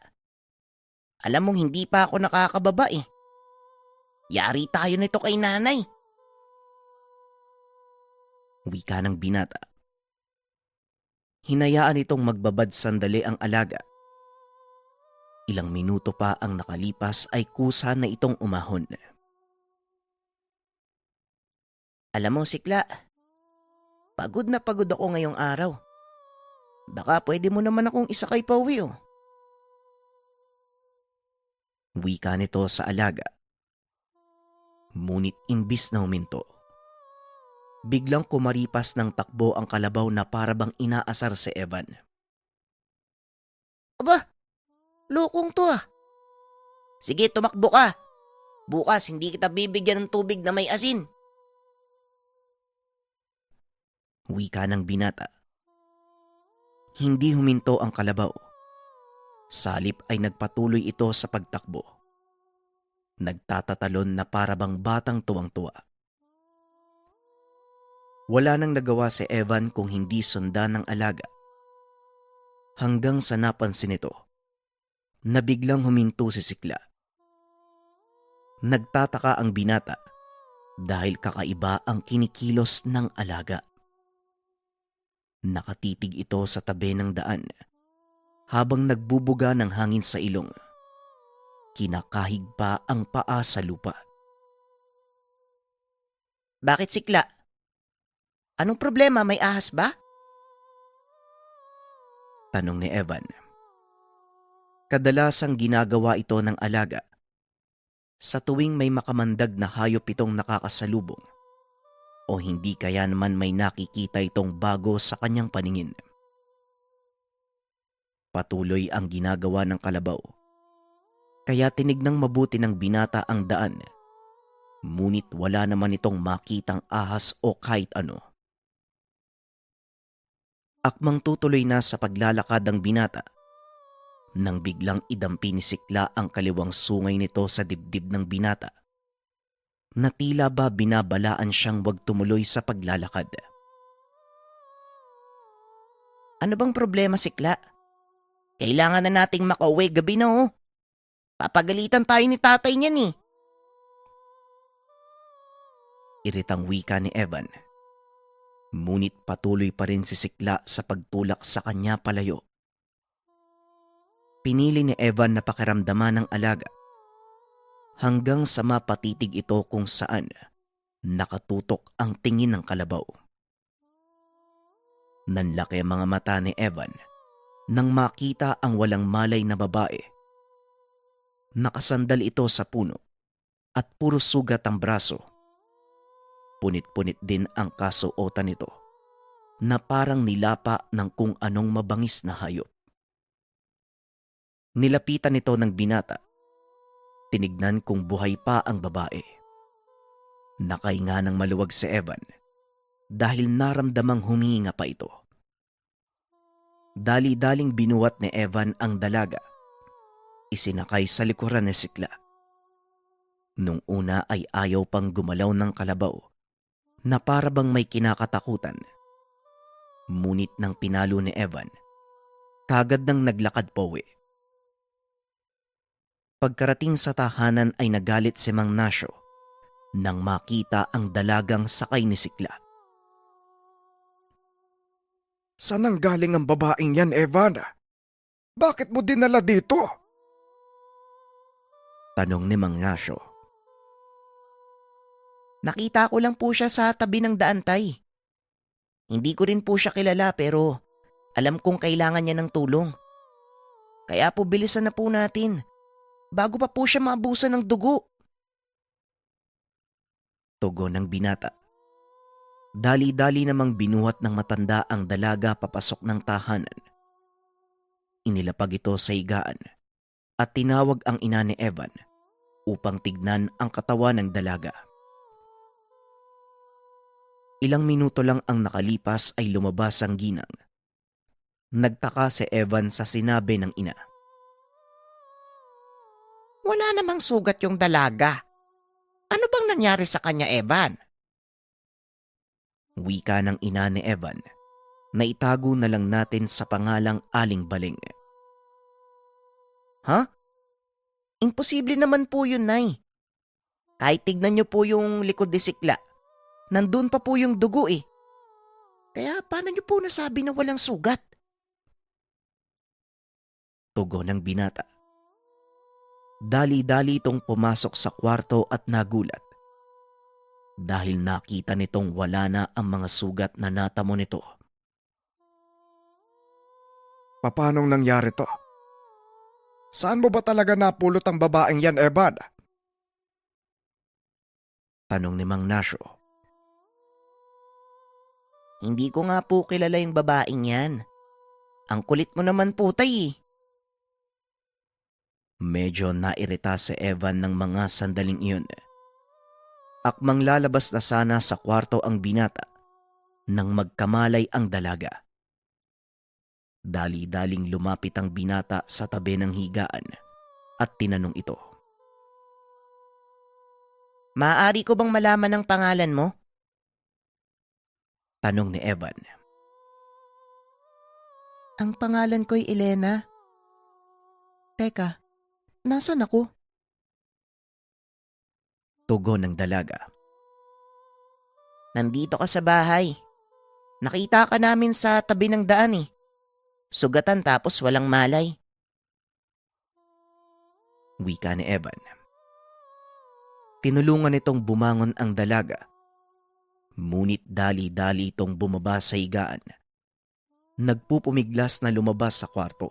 Alam mong hindi pa ako nakakababa eh. Yari tayo nito kay nanay. Wika ng binata. Hinayaan itong magbabad sandali ang alaga. Ilang minuto pa ang nakalipas ay kusa na itong umahon. Alam mo, Sikla, pagod na pagod ako ngayong araw. Baka pwede mo naman akong isakay pa uwi oh. Wika nito sa alaga. Ngunit imbis na huminto, biglang kumaripas ng takbo ang kalabaw na parabang inaasar si Evan. Aba, lokong to ah. Sige, tumakbo ka. Bukas hindi kita bibigyan ng tubig na may asin. Wika ng binata. Hindi huminto ang kalabaw. Salip ay nagpatuloy ito sa pagtakbo. Nagtatatalon na parabang batang tuwang-tuwa. Wala nang nagawa si Evan kung hindi sundan ng alaga. Hanggang sa napansin ito na biglang huminto si Sikla. Nagtataka ang binata dahil kakaiba ang kinikilos ng alaga. Nakatitig ito sa tabi ng daan habang nagbubuga ng hangin sa ilong. Kinakahig pa ang paa sa lupa. Bakit, Sikla? Anong problema? May ahas ba? Tanong ni Evan. Kadalasang ginagawa ito ng alaga sa tuwing may makamandag na hayop itong nakakasalubong o hindi kaya naman may nakikita itong bago sa kanyang paningin. Patuloy ang ginagawa ng kalabaw, kaya tinignang mabuti ng binata ang daan, ngunit wala naman itong makitang ahas o kahit ano. Akmang tutuloy na sa paglalakad ang binata nang biglang idampi ni Sikla ang kaliwang sungay nito sa dibdib ng binata na tila ba binabalaan siyang wag tumuloy sa paglalakad. Ano bang problema, Sikla? Kailangan na nating makauwi gabi na oh. Papagalitan tayo ni tatay niyan eh. Iritang wika ni Evan. Ngunit patuloy pa rin si Sikla sa pagtulak sa kanya palayo. Pinili ni Evan na pakiramdaman ng alaga hanggang sa mapatitig ito kung saan nakatutok ang tingin ng kalabaw. Nanlaki ang mga mata ni Evan nang makita ang walang malay na babae. Nakasandal ito sa puno at puro sugat ang braso. Punit-punit din ang kasuotan nito na parang nilapa ng kung anong mabangis na hayop. Nilapitan nito ng binata. Tinignan kung buhay pa ang babae. Nakahinga ng maluwag si Evan dahil naramdamang humihinga pa ito. Dali-daling binuwat ni Evan ang dalaga. Isinakay sa likuran ni Sikla. Nung una ay ayaw pang gumalaw ng kalabaw na parabang may kinakatakutan. Ngunit nang pinalo ni Evan, kagad nang naglakad pauwi. Pagkarating sa tahanan ay nagalit si Mang Nasyo nang makita ang dalagang sakay ni Sikla. Saan ang galing ang babaeng yan, Evan? Bakit mo dinala dito? Tanong ni Mang Rasyo. Nakita ko lang po siya sa tabi ng daan, Tay. Hindi ko rin po siya kilala pero alam kong kailangan niya ng tulong. Kaya po bilisan na po natin bago pa po siya maabusan ng dugo. Tugon ng binata. Dali-dali namang binuhat ng matanda ang dalaga papasok ng tahanan. Inilapag ito sa higaan at tinawag ang ina ni Evan upang tignan ang katawan ng dalaga. Ilang minuto lang ang nakalipas ay lumabas ang ginang. Nagtaka si Evan sa sinabi ng ina. Wala namang sugat yung dalaga. Ano bang nangyari sa kanya, Evan? Wika ng ina ni Evan na itago na lang natin sa pangalang Aling Baling. Ha? Imposible naman po yun, Nay. Kahit tignan niyo po yung likod ni Sikla, nandun pa po yung dugo eh. Kaya paano niyo po nasabi na walang sugat? Tugon ng binata. Dali-dali itong pumasok sa kwarto at nagulat dahil nakita nitong wala na ang mga sugat na natamo nito. Papanong nangyari to? Saan mo ba talaga napulot ang babaeng yan, Evan? Tanong ni Mang Nasyo. Hindi ko nga po kilala yung babaeng yan. Ang kulit mo naman po, Tay. Medyo nairita si Evan ng mga sandaling iyon. Akmang lalabas na sana sa kwarto ang binata nang magkamalay ang dalaga. Dali-daling lumapit ang binata sa tabi ng higaan at tinanong ito. Maaari ko bang malaman ang pangalan mo? Tanong ni Evan. Ang pangalan ko'y Elena. Teka, nasan ako? Tugon ng dalaga. Nandito ka sa bahay. Nakita ka namin sa tabi ng daan eh. Sugatan tapos walang malay. Wika ni Evan. Tinulungan nitong bumangon ang dalaga. Ngunit dali-dali itong bumaba sa higaan. Nagpupumiglas na lumabas sa kwarto.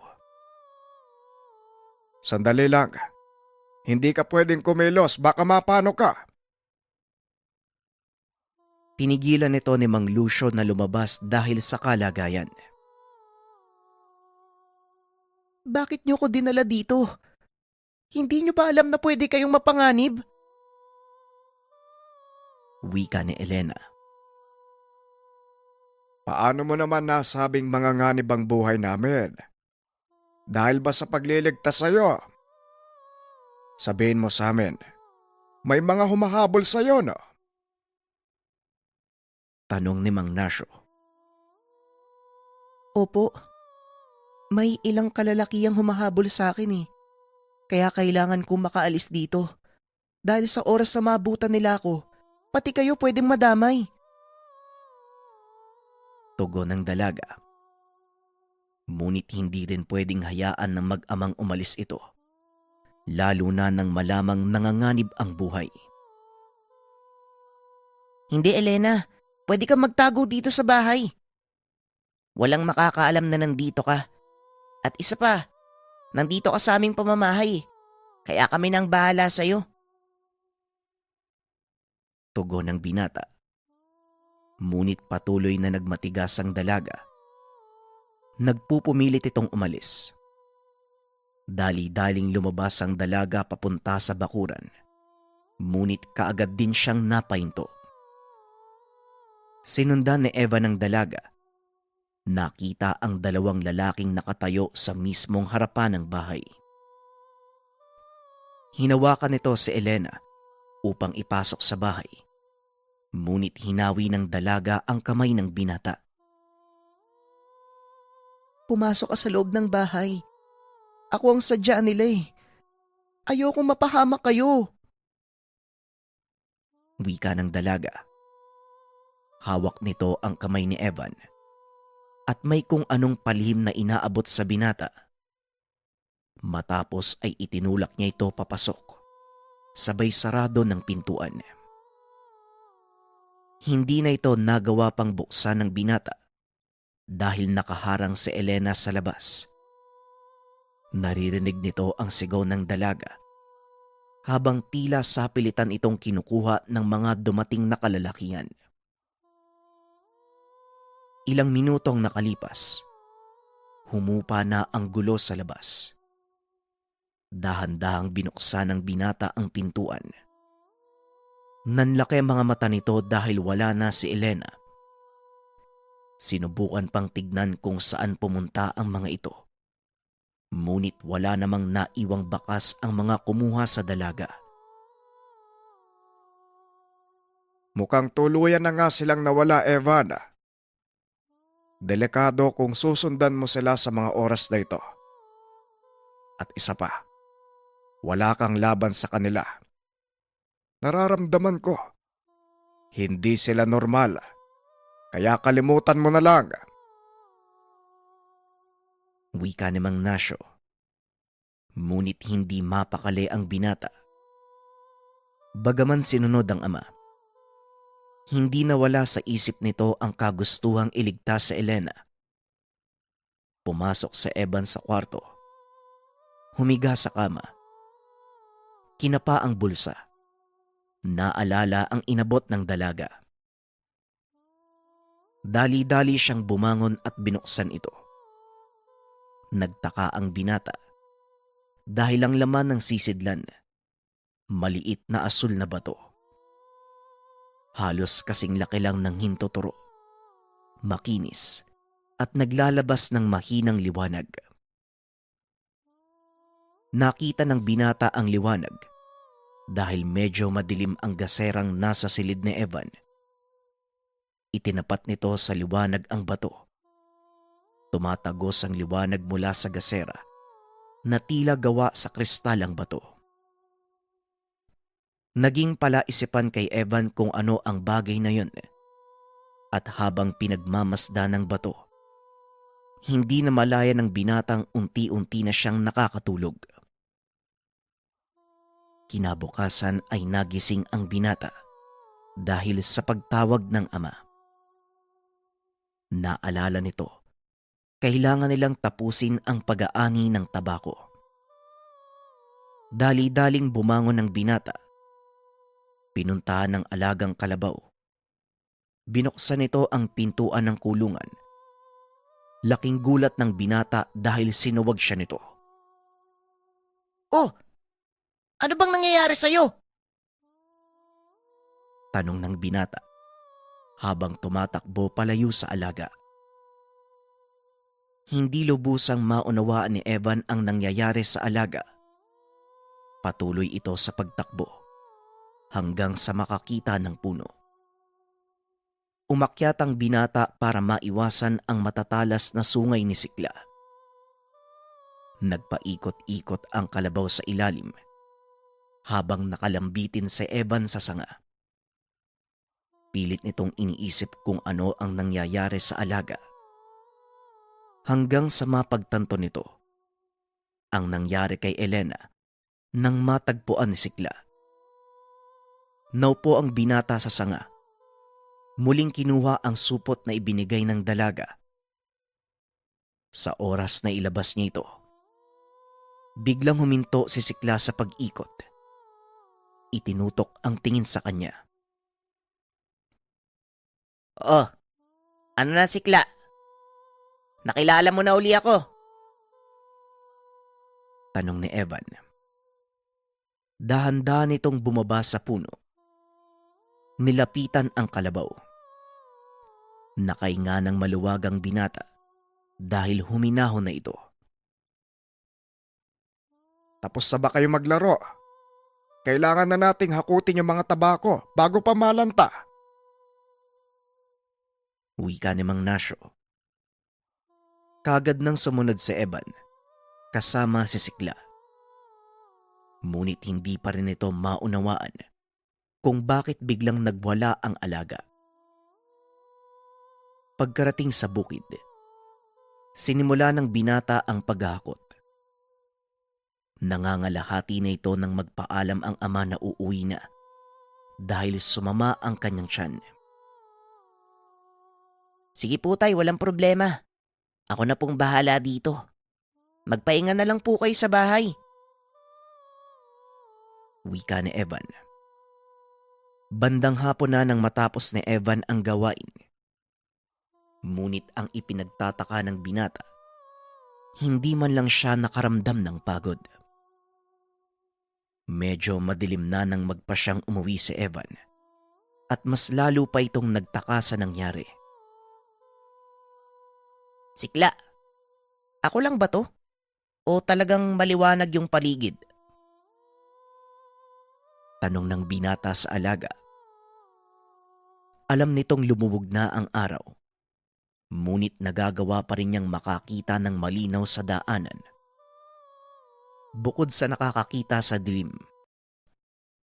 Sandali lang. Hindi ka pwedeng kumilos, baka mapano ka. Pinigilan nito ni Mang Lucio na lumabas dahil sa kalagayan. Bakit niyo ko dinala dito? Hindi niyo ba alam na pwede kayong mapanganib? Wika ni Elena. Paano mo naman nasabing mga nganib ang buhay namin? Dahil ba sa pagliligtas sa'yo? Sabihin mo sa amin, may mga humahabol sa'yo, no? Tanong ni Mang Nasyo. Opo. May ilang kalalakihang humahabol sa akin eh. Kaya kailangan kong makaalis dito. Dahil sa oras na maabutan nila ako, pati kayo pwedeng madamay. Tugon ng dalaga. Ngunit hindi rin pwedeng hayaan ng mag-amang umalis ito. Lalo na nang malamang nanganganib ang buhay. Hindi, Elena. Pwede kang magtago dito sa bahay. Walang makakaalam na nandito ka. At isa pa, nandito ka sa aming pamamahay. Kaya kami nang bahala sa'yo. Tugon ng binata. Ngunit patuloy na nagmatigas ang dalaga. Nagpupumilit itong umalis. Dali-daling lumabas ang dalaga papunta sa bakuran. Ngunit kaagad din siyang napahinto. Sinundan ni Eva ng dalaga. Nakita ang dalawang lalaking nakatayo sa mismong harapan ng bahay. Hinawakan nito si Elena upang ipasok sa bahay. Ngunit hinawi ng dalaga ang kamay ng binata. Pumasok ka sa loob ng bahay. Ako ang sadya nila eh. Ayokong mapahamak kayo. Wika ng dalaga. Hawak nito ang kamay ni Evan. At may kung anong palihim na inaabot sa binata. Matapos ay itinulak niya ito papasok. sabay sarado ng pintuan. Hindi na ito nagawa pang buksan ng binata dahil nakaharang si Elena sa labas. Naririnig nito ang sigaw ng dalaga habang tila sapilitan itong kinukuha ng mga dumating na kalalakihan. Ilang minutong nakalipas, humupa na ang gulo sa labas. Dahan-dahang binuksan ng binata ang pintuan. Nanlaki ang mga mata nito dahil wala na si Elena. Sinubukan pang tignan kung saan pumunta ang mga ito. Ngunit wala namang naiwang bakas ang mga kumuha sa dalaga. Mukhang tuluyan na nga silang nawala, Evan. Delikado kung susundan mo sila sa mga oras na ito. At isa pa, wala kang laban sa kanila. Nararamdaman ko, hindi sila normal. Kaya kalimutan mo na lang. Wika ni Mang Nasyo. Ngunit hindi mapakali ang binata. Bagaman sinunod ang ama, hindi nawala sa isip nito ang kagustuhang iligtas sa Elena. Pumasok sa Evan sa kwarto. Humiga sa kama. Kinapa ang bulsa. Naalala ang inabot ng dalaga. Dali-dali siyang bumangon at binuksan ito. Nagtaka ang binata dahil ang laman ng sisidlan, maliit na asul na bato. Halos kasing laki lang ng hintoturo, makinis at naglalabas ng mahinang liwanag. Nakita ng binata ang liwanag dahil medyo madilim ang gaserang nasa silid ni Evan. Itinapat nito sa liwanag ang bato. Tumatagos ang liwanag mula sa gasera na tila gawa sa kristal ang bato. Naging palaisipan kay Evan kung ano ang bagay na yun. At habang pinagmamasda ng bato, hindi na malaya ng binatang unti-unti na siyang nakakatulog. Kinabukasan ay nagising ang binata dahil sa pagtawag ng ama. Naalala nito, kailangan nilang tapusin ang pag-aani ng tabako. Dali-daling bumangon ng binata. Pinuntahan ng alagang kalabaw. Binuksan nito ang pintuan ng kulungan. Laking gulat ng binata dahil sinuwag siya nito. Oh, ano bang nangyayari sa'yo? Tanong ng binata habang tumatakbo palayo sa alaga. Hindi lubusang maunawaan ni Evan ang nangyayari sa alaga. Patuloy ito sa pagtakbo hanggang sa makakita ng puno. Umakyat ang binata para maiwasan ang matatalas na sungay ni Sikla. Nagpaikot-ikot ang kalabaw sa ilalim habang nakalambitin si Evan sa sanga. Pilit nitong iniisip kung ano ang nangyayari sa alaga. Hanggang sa mapagtanto nito ang nangyari kay Elena nang matagpuan ni Sikla. Naupo ang binata sa sanga. Muling kinuha ang supot na ibinigay ng dalaga. Sa oras na ilabas niya ito, biglang huminto si Sikla sa pag-ikot. Itinutok ang tingin sa kanya. Oh, ano na Sikla? Nakilala mo na uli ako. Tanong ni Evan. Dahan-dahan itong bumaba sa puno. Nilapitan ang kalabaw. Nakainga ng maluwagang binata dahil huminahon na ito. Tapos na ba kayo maglaro? Kailangan na nating hakutin yung mga tabako bago pa malanta. Wika ni Mang Nasyo. Kagad nang sumunod si Evan, kasama si Sikla. Ngunit hindi pa rin ito maunawaan kung bakit biglang nagwala ang alaga. Pagkarating sa bukid, sinimula ng binata ang paghahakot. Nangangalahati na ito nang magpaalam ang ama na uuwi na dahil sumama ang kanyang tiyan. Sige po tay, walang problema. Ako na pong bahala dito. Magpahinga na lang po kayo sa bahay. Wika ni Evan. Bandang hapon na nang matapos ni Evan ang gawain. Ngunit ang ipinagtataka ng binata, hindi man lang siya nakaramdam ng pagod. Medyo madilim na nang magpa siyang umuwi si Evan at mas lalo pa itong nagtaka sa nangyari. Sikla, ako lang ba to? O talagang maliwanag yung paligid? Tanong ng binata sa alaga. Alam nitong lumuwag na ang araw, ngunit nagagawa pa rin niyang makakita ng malinaw sa daanan. Bukod sa nakakakita sa dilim,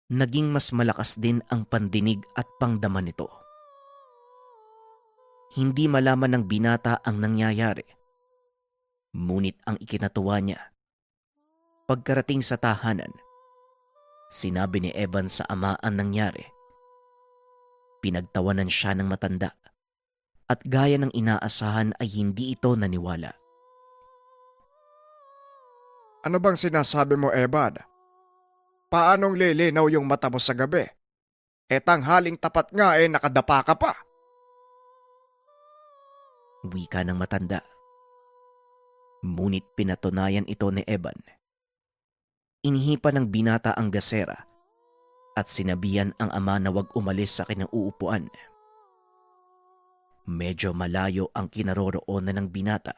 naging mas malakas din ang pandinig at pangdama nito. Hindi malaman ng binata ang nangyayari, ngunit ang ikinatuwa niya, pagkarating sa tahanan, sinabi ni Evan sa ama ang nangyari. Pinagtawanan siya ng matanda at gaya ng inaasahan ay hindi ito naniwala. Ano bang sinasabi mo, Evan? Paanong lilinaw yung mata mo sa gabi? Tanghaling tapat nga nakadapa ka pa. Wika ng matanda. Ngunit pinatunayan ito ni Evan. Inihipan ng binata ang gasera at sinabihan ang ama na huwag umalis sa kinauupuan. Medyo malayo ang kinaroroonan ng binata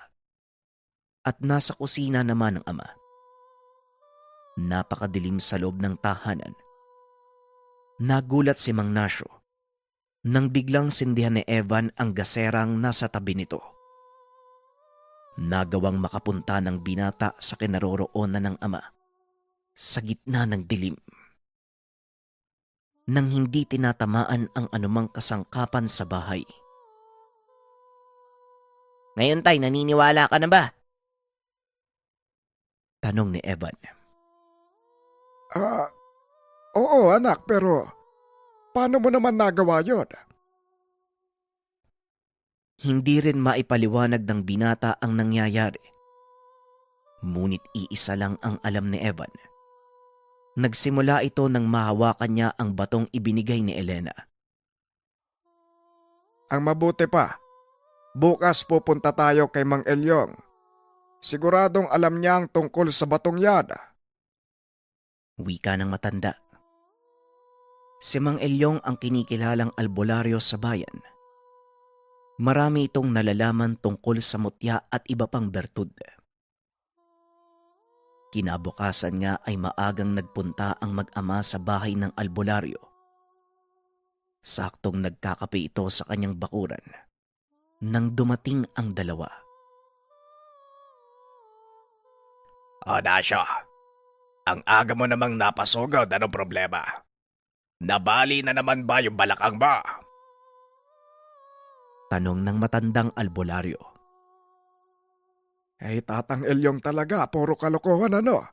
at nasa kusina naman ang ama. Napakadilim sa loob ng tahanan. Nagulat si Mang Nasyo nang biglang sindihan ni Evan ang gaserang nasa tabi nito. Nagawang makapunta ng binata sa kinaroroonan ng ama sa gitna ng dilim. Nang hindi tinatamaan ang anumang kasangkapan sa bahay. Ngayon tay, naniniwala ka na ba? Tanong ni Evan. Oo anak, pero paano mo naman nagawa yun? Hindi rin maipaliwanag ng binata ang nangyayari. Ngunit iisa lang ang alam ni Evan. Nagsimula ito nang mahawakan niya ang batong ibinigay ni Elena. Ang mabuti pa, bukas pupunta tayo kay Mang Elyong. Siguradong alam niya ang tungkol sa batong yan. Wika ng matanda. Si Mang Elyong ang kinikilalang albularyo sa bayan. Marami itong nalalaman tungkol sa mutya at iba pang bertud. Kinabukasan nga ay maagang nagpunta ang mag-ama sa bahay ng albularyo. Saktong nagkakape ito sa kanyang bakuran nang dumating ang dalawa. Nasyo, ang aga mo namang napasugod, anong problema? Nabali na naman ba yung balakang ba? Tanong ng matandang albularyo. Tatang Elyong talaga, puro kalokohan ano?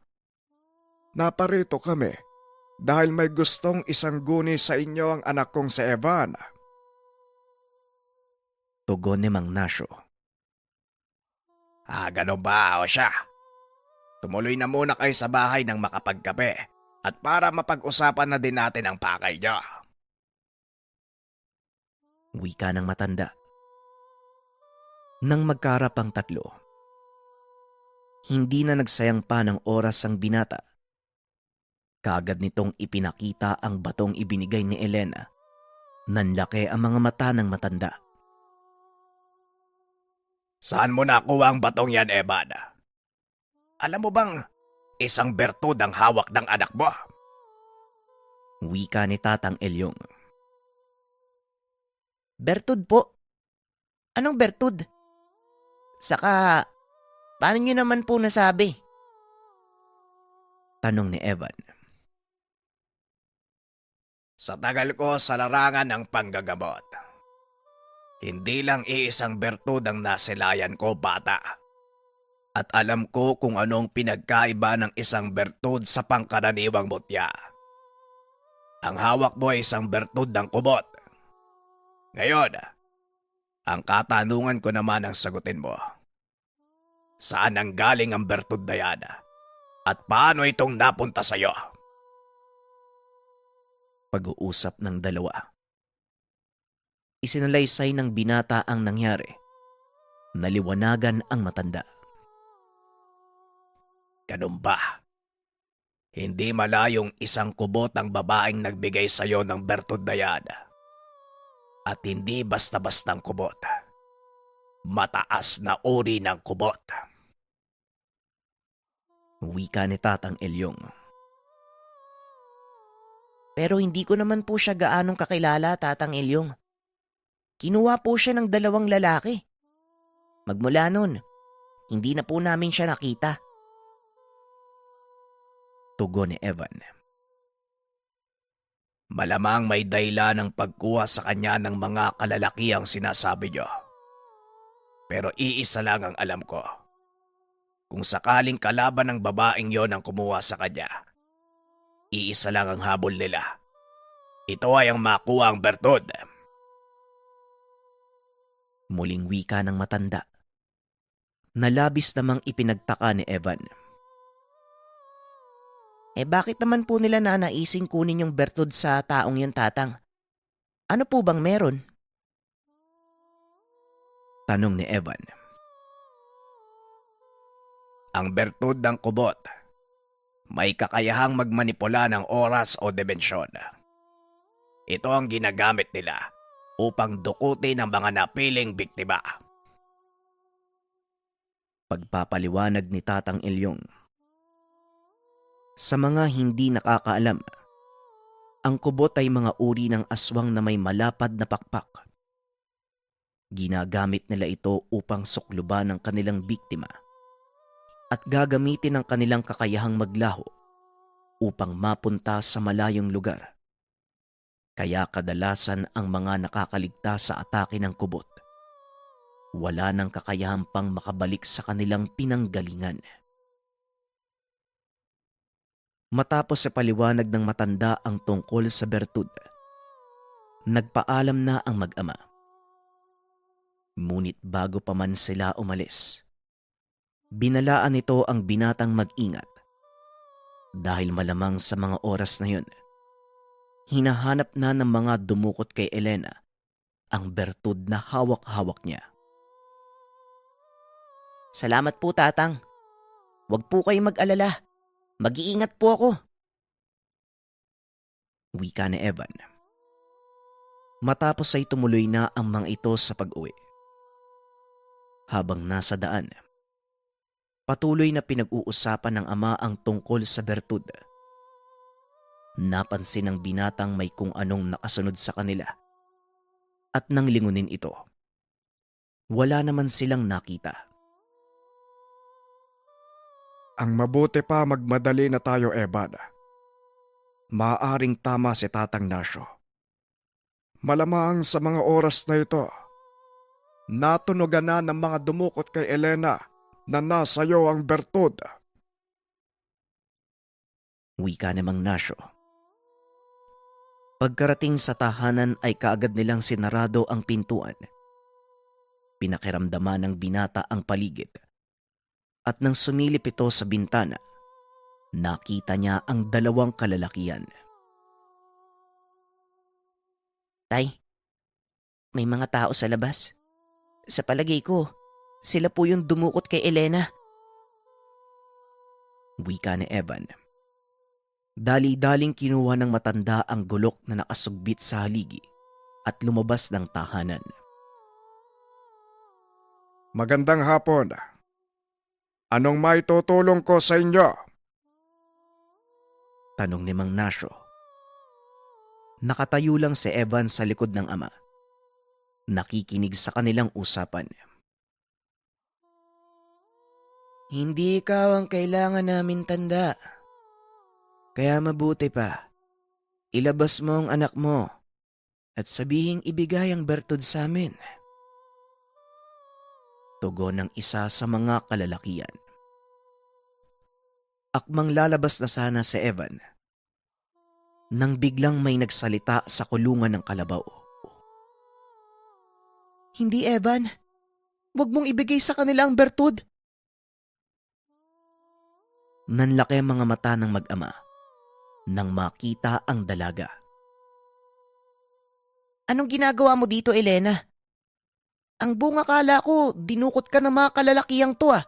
Naparito kami dahil may gustong isang guni sa inyo ang anak kong si Evan. Tugon ni Mang Nasyo. Ganun ba o siya? Tumuloy na muna kayo sa bahay nang makapagkape at para mapag-usapan na din natin ang pakay niya. Wika ng matanda. Nang magkaharap ang tatlo, hindi na nagsayang pa ng oras ang binata. Kaagad nitong ipinakita ang batong ibinigay ni Elena. Nanlaki ang mga mata ng matanda. Saan mo nakuha ang batong yan, Evan? Alam mo bang isang bertud ang hawak ng anak mo? Wika ni Tatang Elyong. Bertud po. Anong bertud? Saka, paano nyo naman po nasabi? Tanong ni Evan. Sa tagal ko sa larangan ng panggagamot, hindi lang iisang bertud ang nasilayan ko, bata. At alam ko kung anong pinagkaiba ng isang bertud sa pangkaraniwang mutya. Ang hawak mo ay isang bertud ng kubot. Ngayon, ang katanungan ko naman ang sagutin mo. Saan ang galing ang bertud na yan? At paano itong napunta sa'yo? Pag-uusap ng dalawa. Isinalaysay ng binata ang nangyari. Naliwanagan ang matanda. Ganun ba? Hindi malayong isang kubot ang babaeng nagbigay sa'yo ng bertud na yan. At hindi basta-bastang kubot. Mataas na uri ng kubot. Wika ni Tatang Elyong. Pero hindi ko naman po siya gaanong kakilala, Tatang Elyong. Kinuha po siya ng 2 lalaki. Magmula nun, hindi na po namin siya nakita. Tugon ni Evan. Malamang may dahilan ng pagkuha sa kanya ng mga kalalaki ang sinasabi niyo. Pero iisa lang ang alam ko. Kung sakaling kalaban ng babaeng yon ang kumuha sa kanya, iisa lang ang habol nila. Ito ay ang makuha ang bertud. Muling wika ng matanda. Nalabis namang ipinagtaka ni Evan. Bakit naman po nila nanaising kunin yung bertud sa taong yun, Tatang? Ano po bang meron? Tanong ni Evan. Ang bertud ng kubot, may kakayahang magmanipula ng oras o dimensyon. Ito ang ginagamit nila upang dukutin ang mga napiling biktima. Pagpapaliwanag ni Tatang Elyong. Sa mga hindi nakakaalam, ang kubot ay mga uri ng aswang na may malapad na pakpak. Ginagamit nila ito upang sukluban ang kanilang biktima at gagamitin ang kanilang kakayahang maglaho upang mapunta sa malayong lugar. Kaya kadalasan ang mga nakakaligtas sa atake ng kubot wala nang kakayahan pang makabalik sa kanilang pinanggalingan. Matapos sa paliwanag ng matanda ang tungkol sa bertud, nagpaalam na ang mag-ama. Ngunit bago pa man sila umalis, binalaan nito ang binatang mag-ingat dahil malamang sa mga oras na yun, hinahanap na ng mga dumukot kay Elena ang bertud na hawak-hawak niya. Salamat po, Tatang. Huwag po kayong mag-alala. Mag-iingat po ako. Wika ni Evan. Matapos ay tumuloy na ang mga ito sa pag-uwi. Habang nasa daan, patuloy na pinag-uusapan ng ama ang tungkol sa bertud. Napansin ng binatang may kung anong nakasunod sa kanila. At nang lingunin ito, wala naman silang nakita. Ang mabuti pa magmadali na tayo, Evan. Maaring tama si Tatang Nasyo. Malamang sa mga oras na ito, natunogan na ng mga dumukot kay Elena na nasayo ang bertud. Wika namang Nasyo. Pagkarating sa tahanan ay kaagad nilang sinarado ang pintuan. Pinakiramdaman ng binata ang paligid. At nang sumilip ito sa bintana, nakita niya ang 2 kalalakian. Tay, may mga tao sa labas. Sa palagay ko, sila po yung dumukot kay Elena. Wika ni Evan. Dali-daling kinuha ng matanda ang gulok na nakasugbit sa haligi at lumabas ng tahanan. Magandang hapon. Anong maitutulong ko sa inyo? Tanong ni Mang Nasyo. Nakatayo lang si Evan sa likod ng ama. Nakikinig sa kanilang usapan. Hindi ikaw ang kailangan namin, tanda. Kaya mabuti pa, ilabas mo ang anak mo at sabihing ibigay ang bertud sa amin. Tugon ng isa sa mga kalalakian. Akmang lalabas na sana si Evan nang biglang may nagsalita sa kulungan ng kalabaw. Hindi, Evan. Huwag mong ibigay sa kanila ang bertud. Nanlaki ang mga mata ng mag-ama nang makita ang dalaga. Anong ginagawa mo dito, Elena? Ang buong akala ko, dinukot ka ng mga kalalakihang to ah.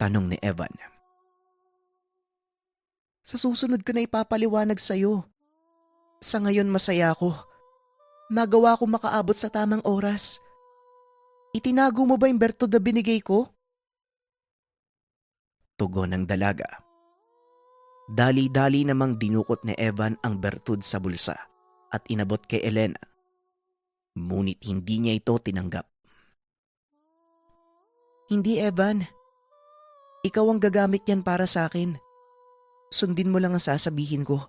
Tanong ni Evan. Sa susunod ko na ipapaliwanag sa'yo. Sa ngayon masaya ako. Nagawa ko makaabot sa tamang oras. Itinago mo ba yung bertud na binigay ko? Tugon ng dalaga. Dali-dali namang dinukot ni Evan ang bertud sa bulsa at inabot kay Elena. Ngunit hindi niya ito tinanggap. Hindi, Evan. Ikaw ang gagamit yan para sa akin. Sundin mo lang ang sasabihin ko.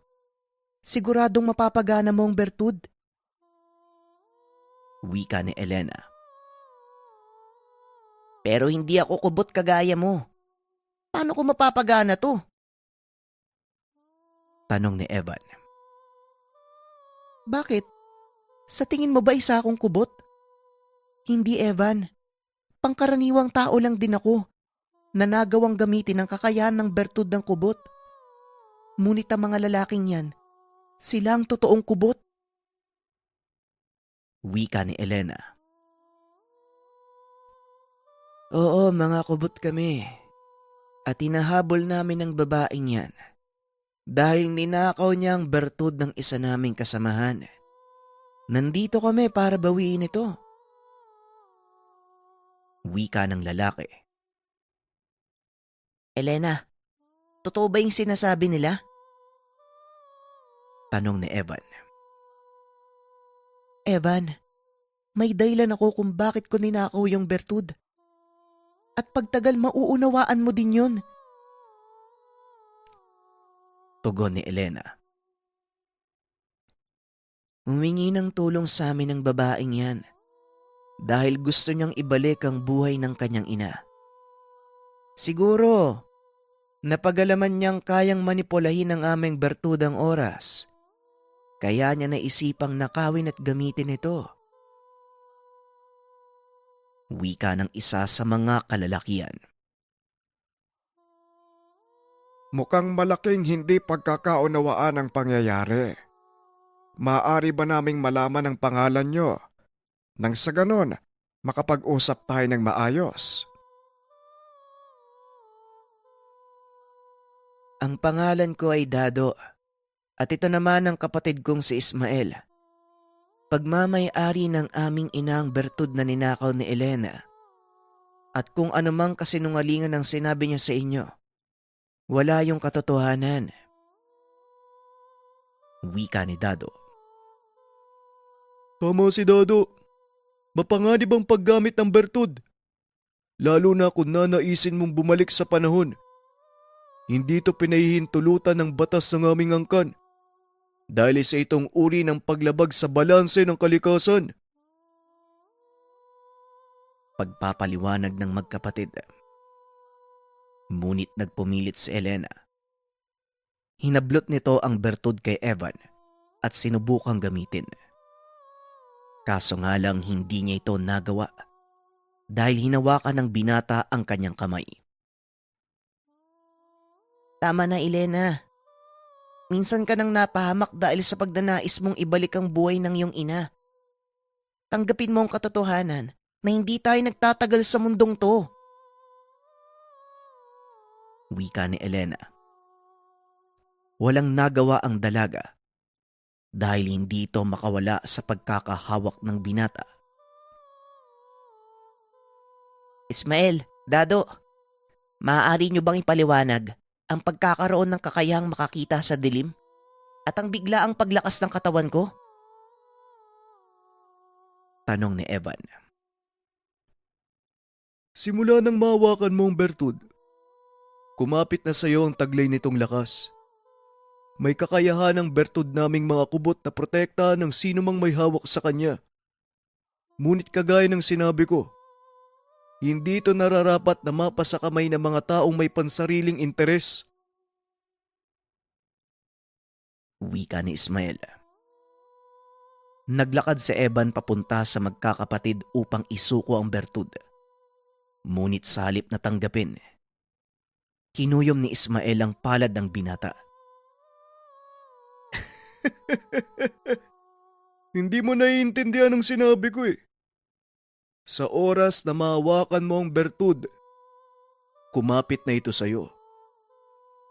Siguradong mapapagana mo ang bertud. Wika ni Elena. Pero hindi ako kubot kagaya mo. Paano ko mapapagana to? Tanong ni Evan. Bakit? Sa tingin mo ba isa akong kubot? Hindi, Evan. Pangkaraniwang tao lang din ako na nagawang gamitin ang kakayahan ng bertud ng kubot. Ngunit ang mga lalaking yan, sila ang totoong kubot. Wika ni Elena. Oo, mga kubot kami. At hinahabol namin ang babaeng yan dahil ninakaw niya ang bertud ng isa naming kasamahan. Nandito kami para bawiin ito. Wika ng lalaki. Elena, totoo ba yung sinasabi nila? Tanong ni Evan. Evan, may dahilan ako kung bakit ko ninakaw yung bertud. At pagtagal mauunawaan mo din yun. Tugon ni Elena. Humingi ng tulong sa amin ng babaeng yan dahil gusto niyang ibalik ang buhay ng kanyang ina. Siguro, napagalaman niyang kayang manipulahin ang aming bertudang oras. Kaya niya naisipang nakawin at gamitin ito. Wika ng isa sa mga kalalakihan. Mukhang malaking hindi pagkakaunawaan ang pangyayari. Maaari ba naming malaman ang pangalan nyo? Nang sa ganon, makapag-usap tayo ng maayos. Ang pangalan ko ay Dado at ito naman ang kapatid kong si Ismael. Pagmamay-ari ng aming inang bertud na ninakaw ni Elena. At kung anumang kasinungalingan ang sinabi niya sa inyo, wala yung katotohanan. Wika ni Dado. Tama si Dado. Mapanganib ang paggamit ng bertud. Lalo na kung nanaisin mong bumalik sa panahon. Hindi ito pinahihintulutan ng batas ng aming angkan. Dahil sa itong uri ng paglabag sa balanse ng kalikasan. Pagpapaliwanag ng magkapatid. Ngunit nagpumilit si Elena. Hinablot nito ang bertud kay Evan at sinubukang gamitin. Kaso nga lang hindi niya ito nagawa dahil hinawakan ng binata ang kanyang kamay. Tama na, Elena. Minsan ka nang napahamak dahil sa pagnanais mong ibalik ang buhay ng iyong ina. Tanggapin mo ang katotohanan na hindi tayo nagtatagal sa mundong to. Wika ni Elena. Walang nagawa ang dalaga dahil hindi ito makawala sa pagkakahawak ng binata. Ismael, Dado, maaari niyo bang ipaliwanag ang pagkakaroon ng kakayahang makakita sa dilim at ang biglaang paglakas ng katawan ko? Tanong ni Evan. Simula nang mahawakan mo ang bertud, kumapit na sa iyo ang taglay nitong lakas. May kakayahan ang bertud naming mga kubot na protektahan ng sino mang may hawak sa kanya. Ngunit kagaya ng sinabi ko, Hindi ito nararapat na mapasa kamay ng mga taong may pansariling interes. Wika ni Ismael. Naglakad si Evan papunta sa magkakapatid upang isuko ang bertud. Ngunit sa halip na tanggapin, kinuyom ni Ismael ang palad ng binata. Hindi mo naiintindihan ang sinabi ko eh. Sa oras na mahawakan mo ang bertud, kumapit na ito sa'yo.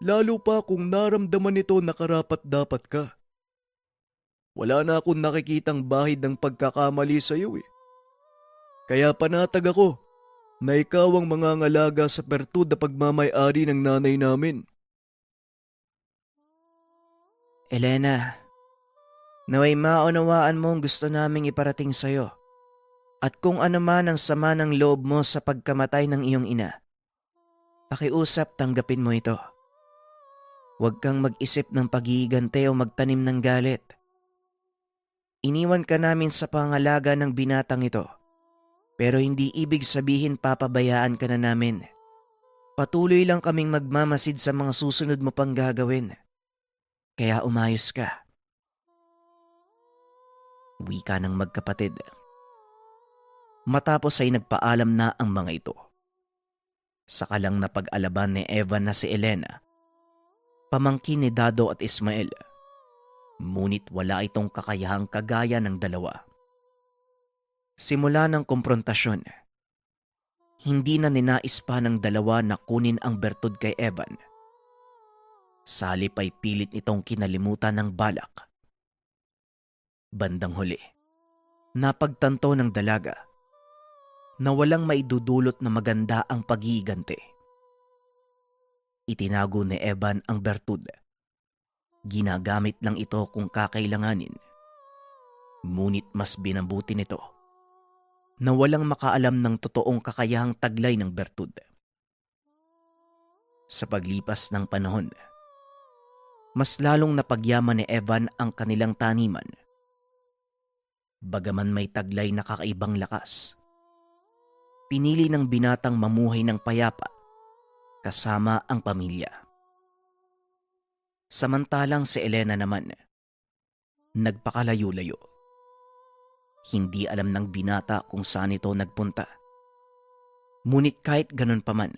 Lalo pa kung naramdaman nito na karapat-dapat ka. Wala na akong nakikitang bahid ng pagkakamali sa iyo eh. Kaya panatag ako na ikaw ang mangangalaga sa bertud na pagmamay-ari ng nanay namin. Elena, naway maunawaan mo ang gusto naming iparating sa'yo. At kung ano man ang sama ng loob mo sa pagkamatay ng iyong ina, pakiusap tanggapin mo ito. Huwag kang mag-isip ng pagigante o magtanim ng galit. Iniwan ka namin sa pangalaga ng binatang ito, pero hindi ibig sabihin papabayaan ka na namin. Patuloy lang kaming magmamasid sa mga susunod mo pang gagawin. Kaya umayos ka. Wika ng magkapatid. Matapos ay nagpaalam na ang mga ito. Saka lang napag-alaban ni Evan na si Elena, pamangkin ni Dado at Ismael. Ngunit wala itong kakayahang kagaya ng dalawa. Simula ng komprontasyon, hindi na ninais pa ng dalawa na kunin ang bertud kay Evan. Sa halip ay pilit itong kinalimutan ng balak. Bandang huli, napagtanto ng dalaga na walang maidudulot na maganda ang pag-iigante. Itinago ni Evan ang bertud. Ginagamit lang ito kung kakailanganin. Ngunit mas binabuti nito na walang makaalam ng totoong kakayahang taglay ng bertud. Sa paglipas ng panahon, mas lalong napagyaman ni Evan ang kanilang taniman. Bagaman may taglay na kakaibang lakas, pinili ng binatang mamuhay ng payapa kasama ang pamilya. Samantalang si Elena naman, nagpakalayo-layo. Hindi alam ng binata kung saan ito nagpunta. Ngunit kahit ganun pa man,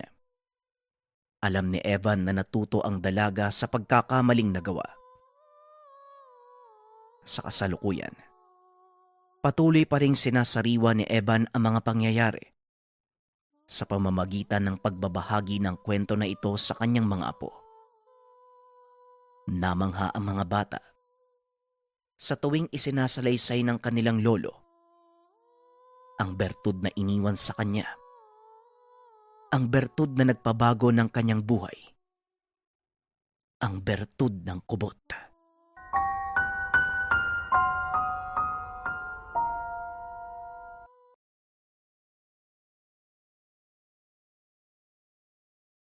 alam ni Evan na natuto ang dalaga sa pagkakamaling nagawa. Sa kasalukuyan, patuloy pa ring sinasariwa ni Evan ang mga pangyayari sa pamamagitan ng pagbabahagi ng kwento na ito sa kanyang mga apo. Namangha ang mga bata sa tuwing isinasalaysay ng kanilang lolo ang bertud na iniwan sa kanya, ang bertud na nagpabago ng kanyang buhay, ang bertud ng kubot.